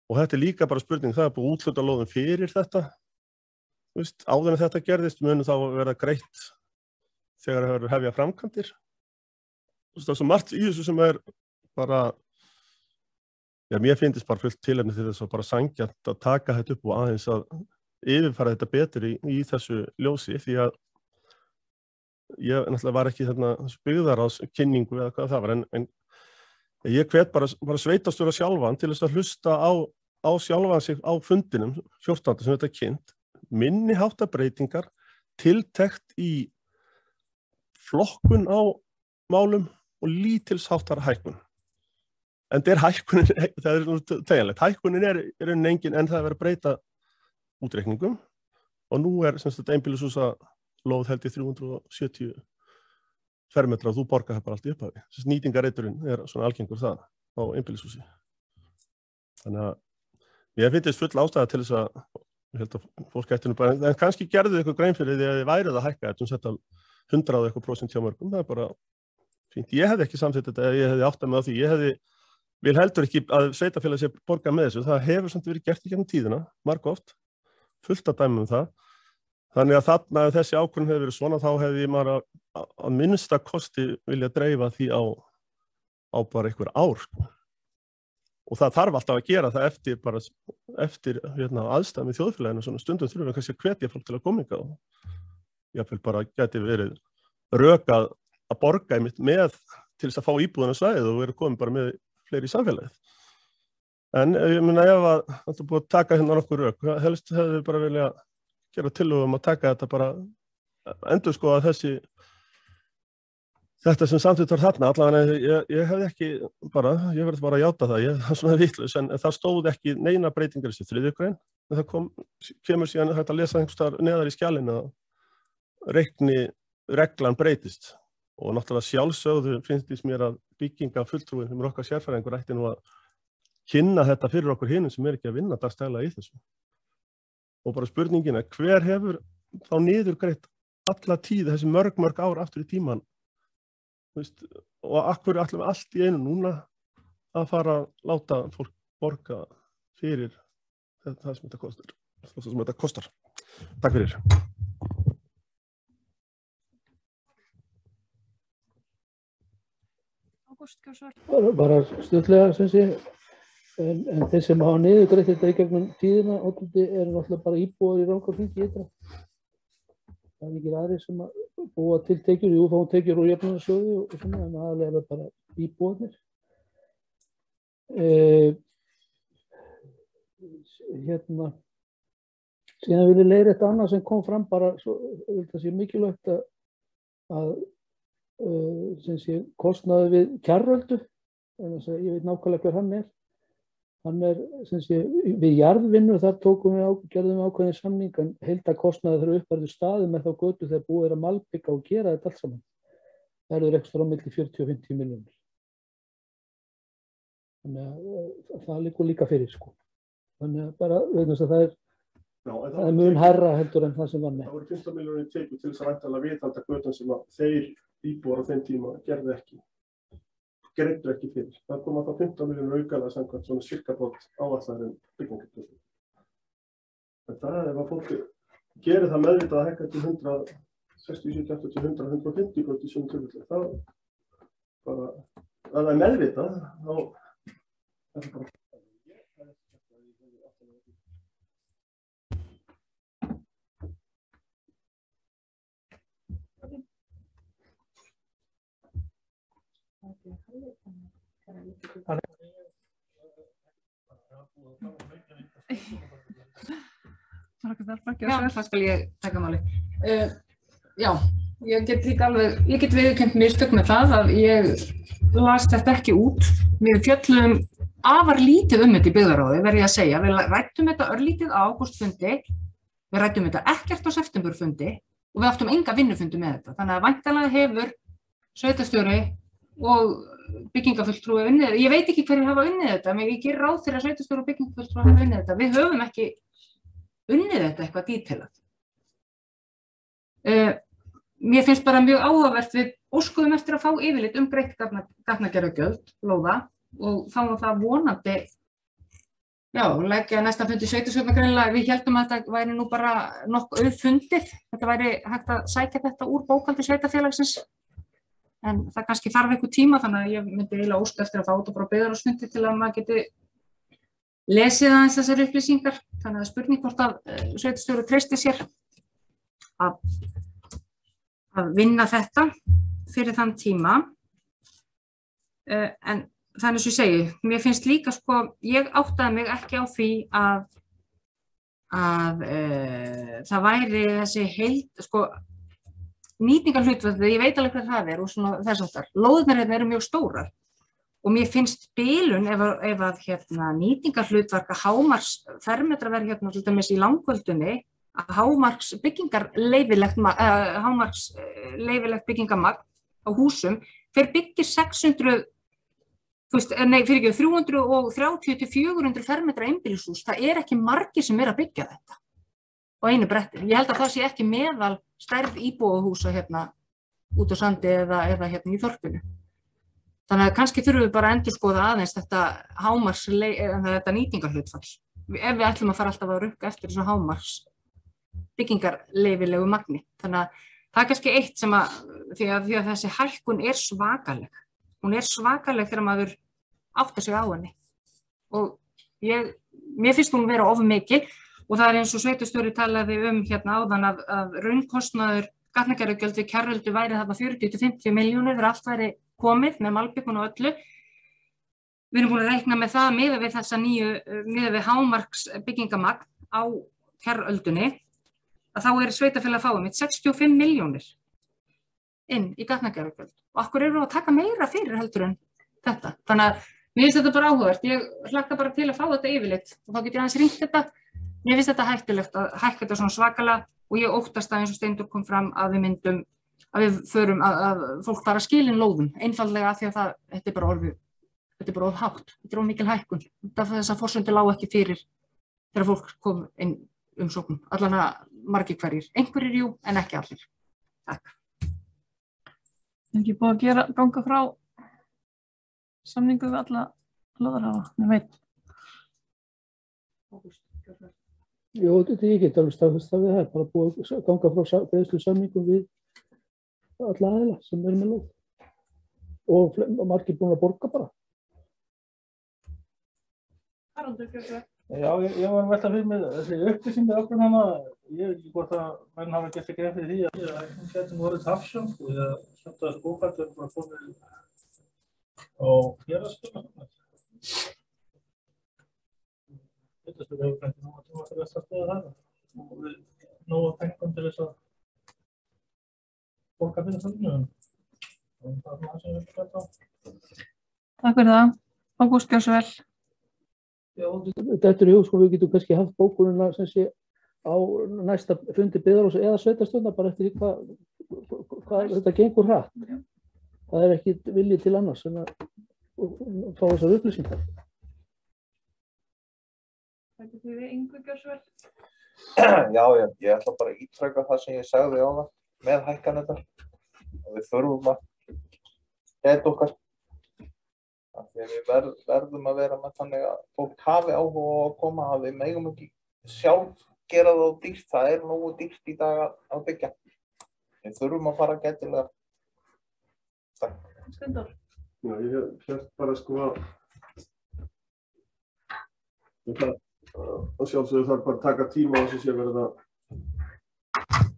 og þetta er líka bara spurning, það er búið úthluta lóðum fyrir þetta. Áður en þetta gerðist munu þá verða greitt þegar það verður hefja framkvæmdir. Það er svo margt í þessu sem er bara, já mér finnst bara fullt tilefni til þess að bara sanngjarnt að taka þetta upp og aðeins að yfirfara þetta betur í þessu ljósi því að ég náttúrulega var ekki þarna byggðarráðskynningu eða hvað það var en ég hvet bara sveitarstjóra sjálfan til þess að hlusta á sjálfan sig á fundinum 14. sem þetta er kynnt minni háttar breytingar tiltekt í flokkun á málum og lítils háttar hækkun. En það er hækkunin, það er nú teginlegt, hækkunin er engin en það er verið að breyta útreikningum og nú er einbýlishúsa lóð held í 370 fermetra og þú borgar það bara allt í upphafi. Nýtingareiturinn er svona algengur það á einbýlishúsi. Þannig að ég finnst full ástæða til þess að ég held að fólk ætti nú bara, en kannski gerðu eitthvað grein fyrir því að þið værið að hækka þetta setta 100 og eitthvað % hjá mörgum, það er bara fínt. Ég hefði ekki samþykkt þetta ef ég hefði áttað mig á því, vil heldur ekki að sveitarfélag sé borga með þessu, það hefur samt verið gert í gegnum tíðina, margoft, fullt af dæmum það. Þannig að þarna ef þessi ákvörðun hefði verið svona, þá hefði maður að minnsta kosti vilja dreifa því á bara einhver ár, sko. Og það þarf alltaf að gera það eftir aðstæðum í þjóðfélaginu, svona stundum þurfum við kannski að hvetja fólk til að koma hingað og jafnvel bara gæti verið rök að borga með til þess að fá íbúðina svæðið og vera komið bara með fleiri í samfélagið. En ég meina ef að þetta er búið að taka hérna nokkur rök, helst hefði við bara vilja gera tillögu að taka þetta bara endurskoða þetta sem samþykkt var þarna, allavega ég hefði ekki ég verði bara að játa það, ég er svona vitlaus, en það stóð ekki neina breytingar í þessu 3. grein, en það kemur síðan hægt að lesa einhvers staðar neðar í skjalinu að reglan breytist og náttúrulega sjálfsögðu finnst mér að byggingafulltrúin sem okkar sérfræðingur ætti nú að kynna þetta fyrir okkur hinum sem ekki að vinna dagstælega í þessu. Og bara spurningin er hver hefur þá niðurgreitt alla tíð þessi mörg ár aftur í tíman og akkur ætlum við allt í einu núna að fara að láta fólk borga fyrir það sem þetta kostar. Takk fyrir. Ágúst Gjósvar? Bara stutlega sem sé, en þeir sem hafa niðurgreitt þetta í gegnum tíðina eru náttúrulega bara íbúar í Rangárþingi ytra. Það er ekki aðrir sem að búa til tekjur, jú fáum tekjur úr jöfnunarsjóði og svona, en aðalega er það bara íbúarnir. Síðan vil ég leiðrétta annað sem kom fram bara, svo það sé mikilvægt að sem sé kostnaður við Kjarröldu, ég veit nákvæmlega hver hann er. Hann er sem sé við jarðvinnu, þar gerðum við ákveðin samning, en heildarkostnaður þegar uppfærður staðið með þá götu þegar búið er að malbika og gera þetta allt saman. Það eru ekstra á milli 40 og 50 milljónir. Þannig að það liggur líka fyrir sko. Þannig að bara það er mun hærra heldur en það sem var með. Það voru 15 milljónir tekið til þess að væntanlega viðhalda götun sem að þeir íbúar á þeim tíma greiddu ekki fyrir. Það koma þá 15 milljónir aukalega samkvæmt svona sirkabót áætlaðar byggingargjöld. En það ef að fólk gerir það meðvitað að hækka til 160, 70, 80, 100, 150 götu í svona tilfelli. Það bara, ef það er meðvitað, þá er það bara. Já, það skal ég taka máli. Já, ég get viðurkennt mistök með það að ég las þetta ekki út. Við fjöllum afar lítið þetta í byggðarráði, verð ég að segja. Við ræddum þetta örlítið á ágústfundi, við ræddum þetta ekkert á septemberfundi og við áttum enga vinnufundi með þetta. Þannig að væntanlega hefur sveitarstjóri og byggingafulltrúi unnið. Ég veit ekki hverjir hafa unnið þetta, en ég gerir ráð fyrir að sveitarstjóri og byggingafulltrúi hafa unnið þetta. Við höfum ekki unnið þetta eitthvað dítelað. Mér finnst bara mjög áhugavert, við óskuðum eftir að fá yfirlit greitt gatnagerðargjöld, lóða, og þá var það vonandi, leggja næsta fundi sveitarstjórnar greinilega. Við héldum að þetta væri nú bara nokkuð auðfundið, þetta væri hægt að sækja þetta úr bókhaldi sveitarfélagsins, en það kannski þarf einhver tíma, þannig að ég myndi eiginlega óska eftir að fá þetta bara byggðarráðsfundi til að maður geti lesið aðeins þessar upplýsingar. Þannig að spurning hvort að sveitarstjóri treysti sér að vinna þetta fyrir þann tíma. En þannig sem ég segi, mér finnst líka sko, ég áttaði mig ekki á því að það væri þessi sko, nýtingarhlutfallið, ég veit alveg hvað það er og svona þess aftar. Lóðirnar hérna eru mjög stórar og mér finnst bilun ef að nýtingarhlutverk að hámarks fermetraverð hérna til dæmis í Langholtunni, að hámarks leyfilegt byggingamagn á húsum, þeir byggir 330 til 400 fermetra einbýlishús. Það er ekki margir sem er að byggja þetta á einu bretti. Ég held að það sé ekki meðal stærð íbúðarhúsa hérna út á sandi eða hérna í þorpinu. Þannig að kannski þurfum við bara að endurskoða aðeins þetta nýtingarhlutfall. Ef við ætlum að fara alltaf að rukka eftir þessu hámarks byggingarleyfilegu magni. Þannig að það er kannski eitt sem því að þessi hækkun er svakaleg. Hún er svakaleg þegar maður áttar sig á henni. Og mér finnst hún vera of mikil. Og það er eins og sveitarstjóri talaði hérna áðan að raunkostnaður gatnagerðargjöld við Kjarröldu væri þarna 40 til 50 milljónir þegar allt væri komið með malbikun og öllu. Við erum búin að reikna með það miðað við hámarks byggingamagn á Kjarröldunni, að þá er sveitarfélag að fá með 65 milljónir inn í gatnagerðargjöld. Og akkur eru að taka meira fyrir heldur en þetta. Þannig að mér finnst þetta bara áhugavert. Ég hlakka bara til að fá þetta yfirleitt og þá get ég aðeins hringt þetta. Mér finnst þetta hættulegt að hækka þetta svona svakalega og ég óttast að eins og Steindór kom fram að við förum að fólk fara að skilin lóðum, einfaldlega því að þetta er bara of hátt, þetta er of mikil hækkun. Þess að forsendur lágu ekki fyrir þegar fólk kom inn umsóknum, allan að margir hverjir, einhverjir jú, en ekki allir. Takk. Er ekki búið að ganga frá samningu við alla lóðarhafa, ég veit. Jú, ég get alveg staðfest við það, bara búið að ganga frá greiðslusamningum við alla aðila sem eru með lóð. og margir búin að borga bara. Haraldur Björnsson. Já, ég var að velta fyrir mig þessi upplýsingar okkur hana, ég veit ekki hvort að menn hafa gert ekki grein fyrir því að það getur vorið tafsjón, sko, því að samt að þessu bókhaldur bara komið á héraðsdómi. Þetta hefur ekki nóga tíma til þess að stöða það og við nóga pengum til þess að borga fyrir það. Það er það sem við viljum þetta á. Takk fyrir það. Ágúst Björnsvel. Já, þetta er í hug, sko, við getum kannski haft bókunina sem sé á næsta fundi byggðarráðs eða sveitarstjórnar bara eftir því hvað þetta gengur hratt. Það er ekki vilji til annars en að fá þessar upplýsingar. Þetta er við Ingvi Björnsvel. Já, ég ætla bara að ítreka það sem ég sagði á það með hækkanirnar. Við þurfum að gæta okkar. Því að við verðum að vera með þannig að fólk hafi áhuga á að koma, að við megum ekki sjálf gera það dýrt. Það er nógu dýrt í dag að byggja. Við þurfum að fara gætilega. Takk. Steindór. Já, ég held bara sko að sjálfsögðu þarf bara að taka tíma á þess að sé verið að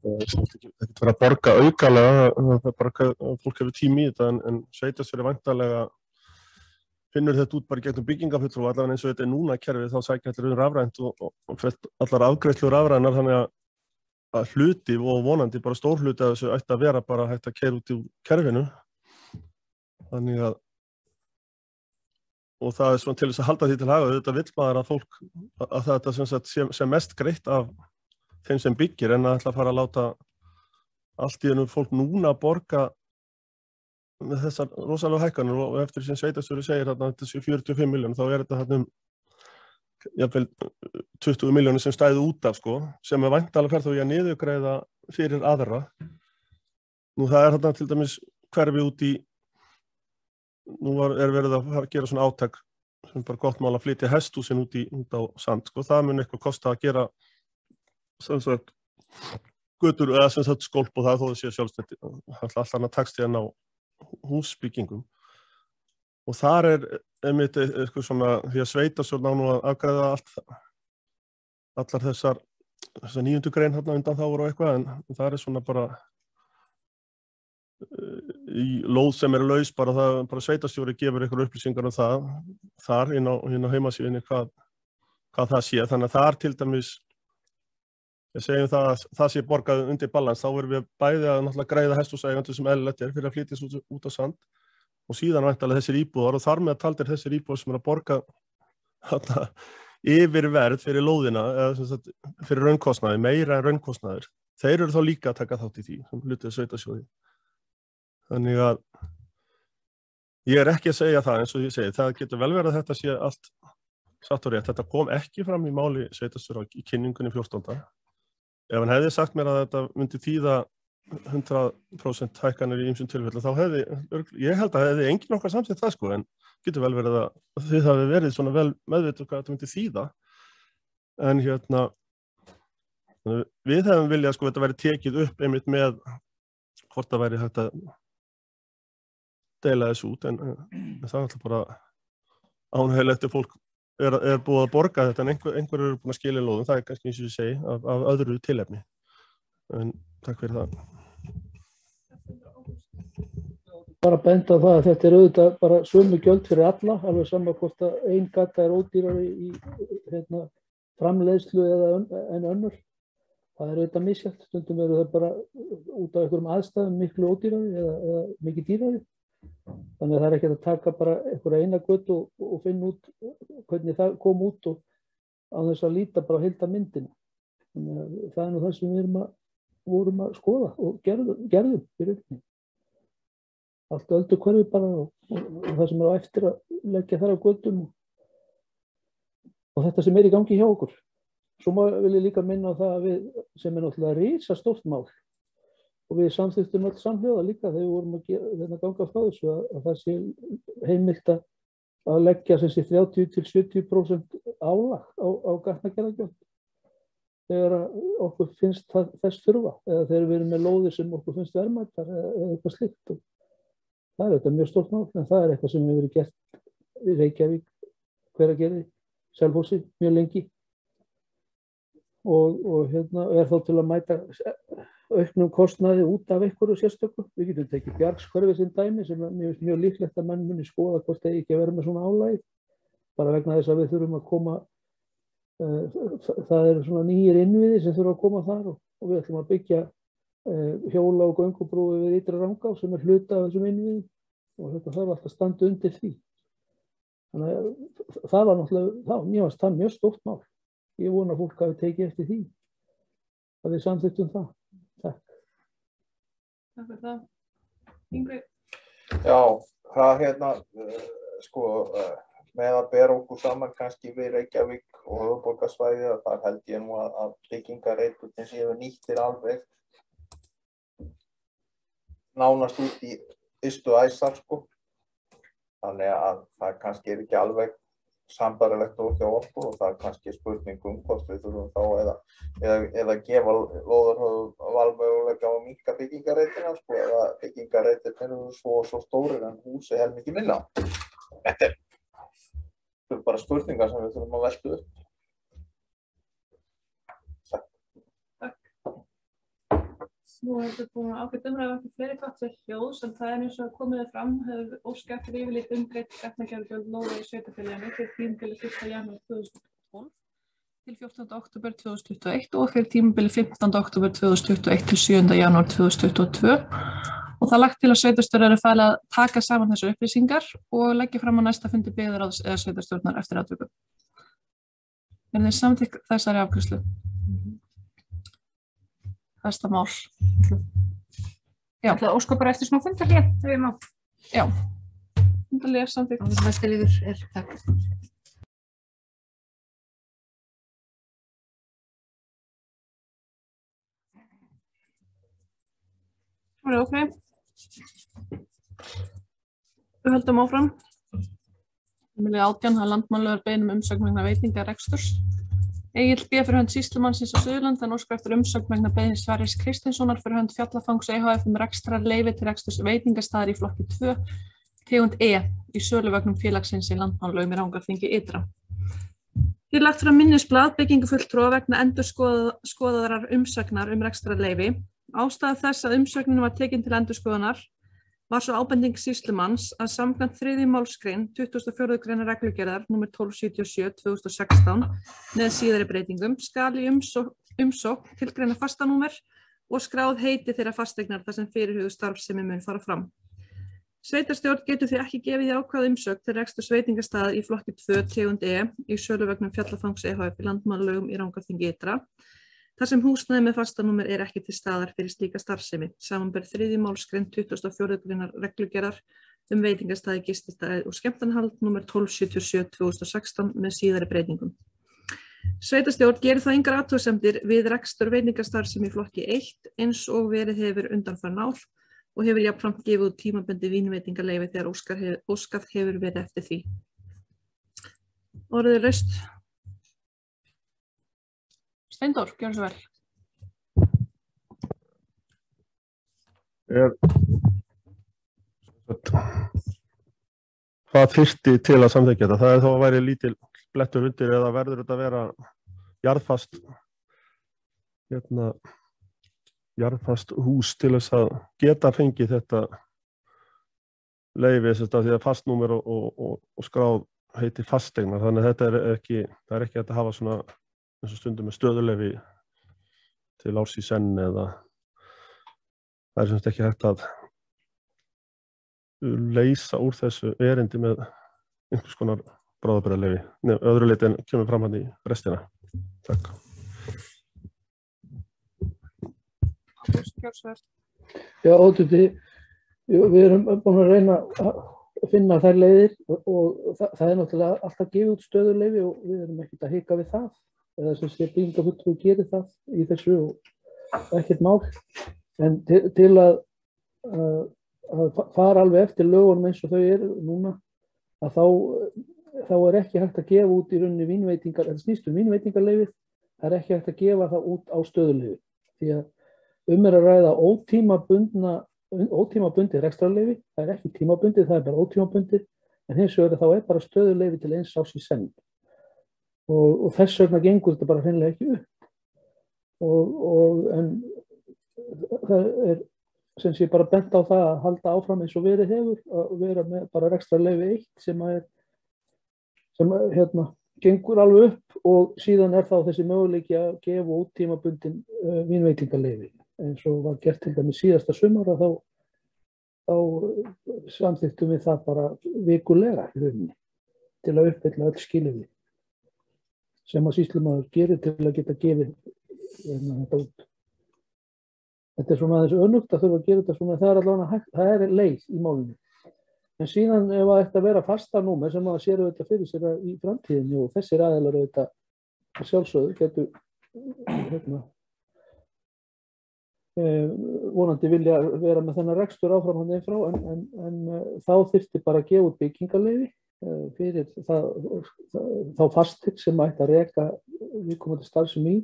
það getur verið að borga aukalega, það er bara að fólk hefur tíma í þetta en sveitarstjóri væntanlega finnur þetta út bara gegnum byggingafulltrúa, allavega eins og þetta er núna kerfið þá sækja allir rafrænt og allar afgreiðslur rafrænar þannig að hluti og vonandi bara stór hluti af þessu ætti að vera bara hægt að keyra út í kerfinu. Þannig að og það er svona til þess að halda því til haga, þetta vill maður að fólk að þetta sem mest greitt af þeim sem byggir en að ætla að fara að láta allt í einu fólk núna að borga með þessar rosalega hækkanir og eftir sem sveitarstjóri segir að þetta sé 45 milljónir þá er þetta þarna jafnvel 20 milljónir sem stæðu út af sko, sem væntanlega fer þá í að niðurgreiða fyrir aðra. Nú það er þarna til dæmis hverfi út í nú er verið að gera svona átak sem bara gott mál að flytja hesthúsin út á Sand sko, það mun eitthvað kosta að gera sem sagt götur eða sem sagt skólp og það þó það sé sjálfstætt alltaf annað takst í að ná húsbyggingum og þar er einmitt eitthvað svona því að sveitarstjórn á nú að afgreiða allar þessar 9. grein hérna undan þá voru eitthvað en það er svona bara í lóð sem er laus bara það bara sveitarstjóri gefur ykkur upplýsingar um það þar inn á heimasíðunni hvað það sé þannig að þar til dæmis ég segjum það að það sé borgað undir balans, þá erum við bæði að náttúrulega greiða hesthúseigendur sem eðlilegt er fyrir að flytjast út á Sand og síðan væntanlega þessir íbúðar og þar með taldir þessir íbúðar sem er að borga yfirverð fyrir lóðina eða fyrir raunkostnaði, meira en raunkostnaðir. Þeir eru þá líka að taka þátt í því sem hluti sveitarsjóði. Þannig að ég er ekki að segja það eins og ég segi, það getur vel verið að þetta sé allt satt og rétt. Þetta kom ekki fram í máli sveitarstjóra í kynningunni 14. Ef hann hefði sagt mér að þetta myndi þýða 100% hækkanir í ýmsum tilfellum, þá ég held að hefði enginn okkar samþykkt það sko, en getur vel verið að þið hafi verið svona vel meðvituð hvað þetta myndi þýða. En við hefum viljað sko þetta væri tekið upp einmitt með hvort það væri hægt að deila þessu út, en það er alltaf bara ánægjulegt ef fólk er búið að borga þetta en einhver eru búin að skilja lóðum, það er kannski eins og ég segi af öðru tilefni. En takk fyrir það. Bara benda á það að þetta er auðvitað bara sömu gjöld fyrir alla, alveg sama hvort að ein gata er ódýrari í framleiðslu en önnur. Það er auðvitað misjafnt, stundum eru það bara út af einhverjum aðstæðum miklu ódýrari eða mikið dýrari. Þannig að það er ekki að taka bara einhverja eina götu og finna út hvernig það kom út og á þess að líta bara heildarmyndina. Þannig að það er nú það sem við vorum að skoða og gerðum fyrir uppni. Allt öldukverfi bara og það sem er á eftir að leggja þar á götum og þetta sem er í gangi hjá okkur. Svo vil ég líka minna á það að við sem er náttúrulega risastórt mál og við samþykktum öll samhljóða líka þegar við vorum að ganga frá þessu að það sé heimilt að leggja sem sé 30–70% álag á gatnagerðargjöld þegar okkur finnst þess þurfa eða þegar við erum með lóðir sem okkur finnst verðmætar eða eitthvað slíkt. Það þetta mjög stórt mál, en það eitthvað sem hefur verið gert í Reykjavík, Hveragerði, Selfossi mjög lengi og þá til að mæta auknum kostnaði út af einhverju sérstöku. Við getum tekið Bjargshverfið sem dæmi sem mér finnst mjög líklegt að menn muni skoða hvort það ekki að vera með svona álagi, bara vegna þess að við þurfum að koma, það eru svona nýjir innviði sem þurfa að koma þar og við ætlum að byggja hjóla- og göngubrú við Ytra Rangá sem hluta af þessum innviðum og þetta þarf alltaf að standa undir því. Þannig að það var náttúrulega, mér fannst það mjög stórt mál. Ég vona að fólk hafi tekið eftir því að við samþykktum það. Takk. Takk fyrir það. Yngvi? Já, það með að bera okkur saman kannski við Reykjavík og höfuðborgarsvæðið, þar held ég nú að byggingarreiturinn séu nýttir alveg nánast út í ystu æsar, sko. Þannig að það kannski ekki alveg sambærilegt og hjá okkur og það kannski spurning hvort við þurfum þá eða gefa lóðarhöfum valmöguleika á að minnka byggingarreitina, sko, eða byggingarreitir eru svo stórir en húsi helmingi minna. Þetta er bara spurningar sem við þurfum að velta upp. Nú hefur við búin að ákveða umræða ekki fleiri hvattir hljóðs en það eins og komið fram hefur óskað eftir yfirleitt umgreitt gatnagerðargjöld lóða í sveitarfélaginu fyrir tímabili 1. janúar 2012 til 14. október 2021 og fyrir tímabili 15. október 2021 til 7. janúar 2022 og það lagt til að sveitarstjórar eru falið að taka saman þessu upplýsingar og leggja fram á næsta fundi byggðarráðs eða sveitarstjórnar eftir atvikum. Þið samþykk þessari afgreiðslu? Næsta mál. Já. Það óskar bara eftir smá fundarhlé, ef ég má. Já. Fundarhlé samþykkt. Og það næsta liður takk. Það er ok. Við höldum áfram. Númer 18, það Landmannalaugar beiðni umsögn vegna veitingareksturs. Egill B. fyrir hönd sýslumannsins á Suðurlandi, hann óskar eftir umsögn vegna beiðni Sverris Kristinssonar fyrir hönd Fjallafangs EHF rekstrarleyfi til reksturs veitingastaðar í flokki 2, tegund E, í söluvögnum félagsins í Landmannalaugum í Rangárþingi Ytra. Hér er lagt fram minnisblað byggingafulltrúa vegna endurskoðaðrar umsögnar rekstrarleyfi. Ástæða þess að umsögnin var tekin til endurskoðunar var svo ábending sýslumanns að samkvæmt 3. málsgrein 24. greinar reglugerðar nr. 1277/2016 með síðari breytingum skal í umsókn tilgreina fastanúmer og skráð heiti þeirra fasteignar þar sem fyrirhuguð starfsemi mun fara fram. Sveitarstjórn getur því ekki gefið jákvæða umsögn til reksturs veitingastaða í flokki 2 tegund E í söluvögnum Fjallafangs EHF í Landmannalaugum í Rangárþingi Ytra. Þar sem húsnæði með fastanúmer ekki til staðar fyrir slíka starfsemi, samanber 3. málsgrein 24. greinar reglugerðar veitingastaði, gististaði og skemmtanahald nr. 1277/2016 með síðari breytingum. Sveitarstjórn gerir það engar athugasemdir við rekstur veitingastarfsemi í flokki 1 eins og verið hefur undanfarin ár og hefur jafnframt gefið út tímabundið vínveitingaleyfi þegar óskað hefur verið eftir því. Orðið laust. Steindór, gjörðu svo vel. Hvað þyrfti til að samþykkja þetta? Það er þá að væri lítil blettur undir eða verður þetta að vera jarðfast hús til þess að geta fengið þetta leyfi því að fastnúmer og skráð heiti fasteignar. Þannig að þetta er ekki hægt að hafa svona eins og stundum með stöðuleyfi til árs í senn eða það er semst ekki hægt að leysa úr þessu erindi með einhvers konar bráðabirgðaleyfi. Öðru leyti en kemur fram hann í restina. Takk. Já, ótuti, við erum búin að reyna að finna þær leiðir og það er náttúrulega alltaf gefið út stöðuleyfi og við erum ekkert að hika við það. Eða sem sé byggingafulltrúi gerir það í þessu og ekkert mál. En til að fara alveg eftir lögunum eins og þau eru núna, að þá er ekki hægt að gefa út í rauninni vínveitingar, þetta snýst vínveitingarleyfið, það er ekki hægt að gefa það út á stöðuleyfi. Því að er að ræða ótímabundna ótímabundið rekstrarleyfi, það ekki tímabundið, það bara ótímabundið, en hins vegar þá bara stöðuleyfi til 1 árs í senn. Og þess vegna gengur þetta bara hreinlega ekki upp. En það sem sé bara bent á það að halda áfram eins og verið hefur, að vera með bara rekstrarleyfi 1 sem gengur alveg upp, og síðan þá þessi möguleiki að gefa ótímabundin vínveitingaleyfi. Eins og var gert til dæmis síðasta sumar, að þá samþykktum við það bara vikulega í rauninni til að uppfylla öll skilyrði sem að sýslumaður gerir til að geta gefið þetta út. Þetta svona aðeins önugt að þurfa að gera þetta svona, það allavega hægt, það leið í málinu. En síðan ef það ætti að vera fasta númer sem að sér auðvitað fyrir sér í framtíðinni, og þessir aðilar auðvitað sjálfsögðu getur vonandi vilja vera með þennan rekstur áfram hann frá, en þá þyrfti bara að gefa út byggingarleyfi fyrir þá fastir sem ætti að reka viðkomandi starfsemi í,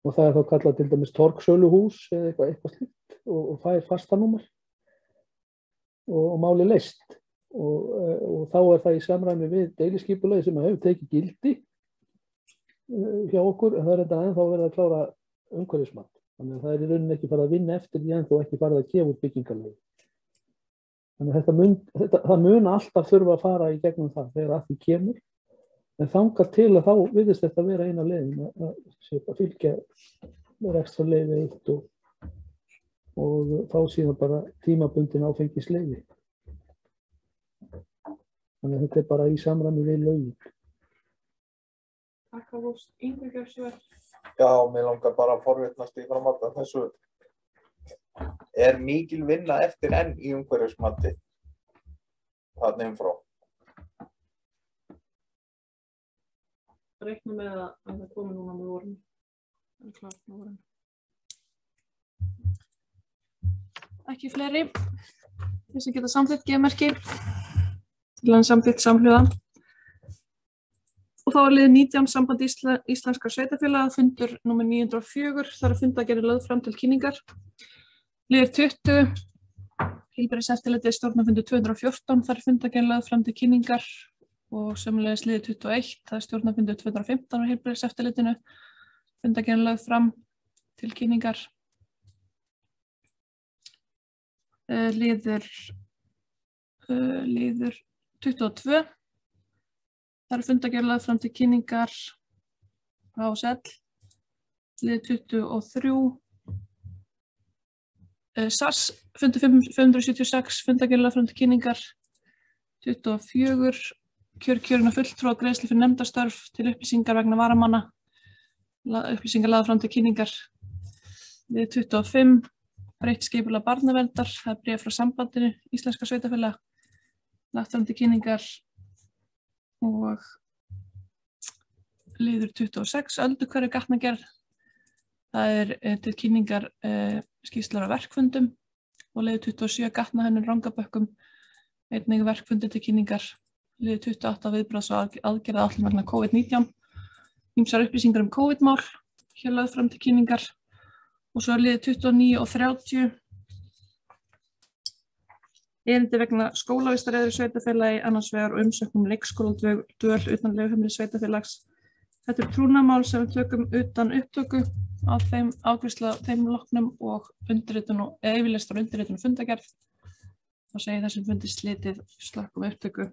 og það þá kallað til dæmis torgsöluhús eða eitthvað slíkt, og fær fastanúmer og máli leyst, og þá það í samræmi við deiliskipulagi sem hefur tekið gildi hjá okkur, en það þetta ennþá verið að klára umhverfismat. Þannig að það í rauninni ekki farið að vinna eftir því en þó ekki farið að gefa út byggingarleyfi. Þannig að það mun alltaf þurfa að fara í gegnum það þegar að því kemur, en þangað til að þá virðist þetta vera eina leiðin að fylgja rekstrarleyfi 1 og fá síðan bara tímabundin áfengisleyfi. Þannig að þetta bara í samræmi við lögin. Takk að vorst yngvegjörðsverð. Já, mér langar bara að forvitnast í framhaldi af þessu. Mikil vinna eftir enn í umhverfismati þarna frá? Reikna með að það komi núna með vorinu. Það klart með vorinu. Ekki fleiri. Þeir sem geta samþykkt geðmerki til hann samþykkt samhljóða. Og þá liður 19 samband íslenskra sveitarfélaga, fundur númer 904, þar fundargerðir lögð fram til kynningar. Liður 20, heilbrigðiseftirlitið stjórnarfundur 214, þar fundargerðir lögð fram til kynningar, og sömuleiðis liður 21, það stjórnarfundur 215 á heilbrigðiseftirlitinu, fundargerðir lögð fram til kynningar. Liður 22. Það fundargerðir lögð fram til kynningar á SEL, liður 23, SARS, fundur 576, fundargerðir lögð fram til kynningar, 24, kjörinna fulltrúa greiðslu fyrir nefndastörf til upplýsingar vegna varamanna, upplýsingar lagðar fram til kynningar, liður 25, breytt skipulag barnaverndar, það bréf frá sambandinu, íslenska sveitarfélaga, lagt fram til kynningar. Og liður 26, öldukverfi gatnagerð, það til kynningar skýrslar á verkfundum, og liður 27 gatnahönnun rangabökkum, einnig verkfundir til kynningar, liður 28 viðbragðs- og aðgerðaáætlun vegna COVID-19, ýmsar upplýsingar COVID-mál, hér lögð fram til kynningar, og svo liður 29 og 30, erindi vegna skólavistar í sveitarfélagi annars vegar og umsókn leikskóladvöl utan leiguheimilis sveitarfélags. Þetta trúnaðarmál sem við tökum utan upptöku á þeim afgreiðslu þeim loknum og undirritun og yfirlestur undirritun fundargerð. Þá segi þessum fundi slitið, slökkum upptöku.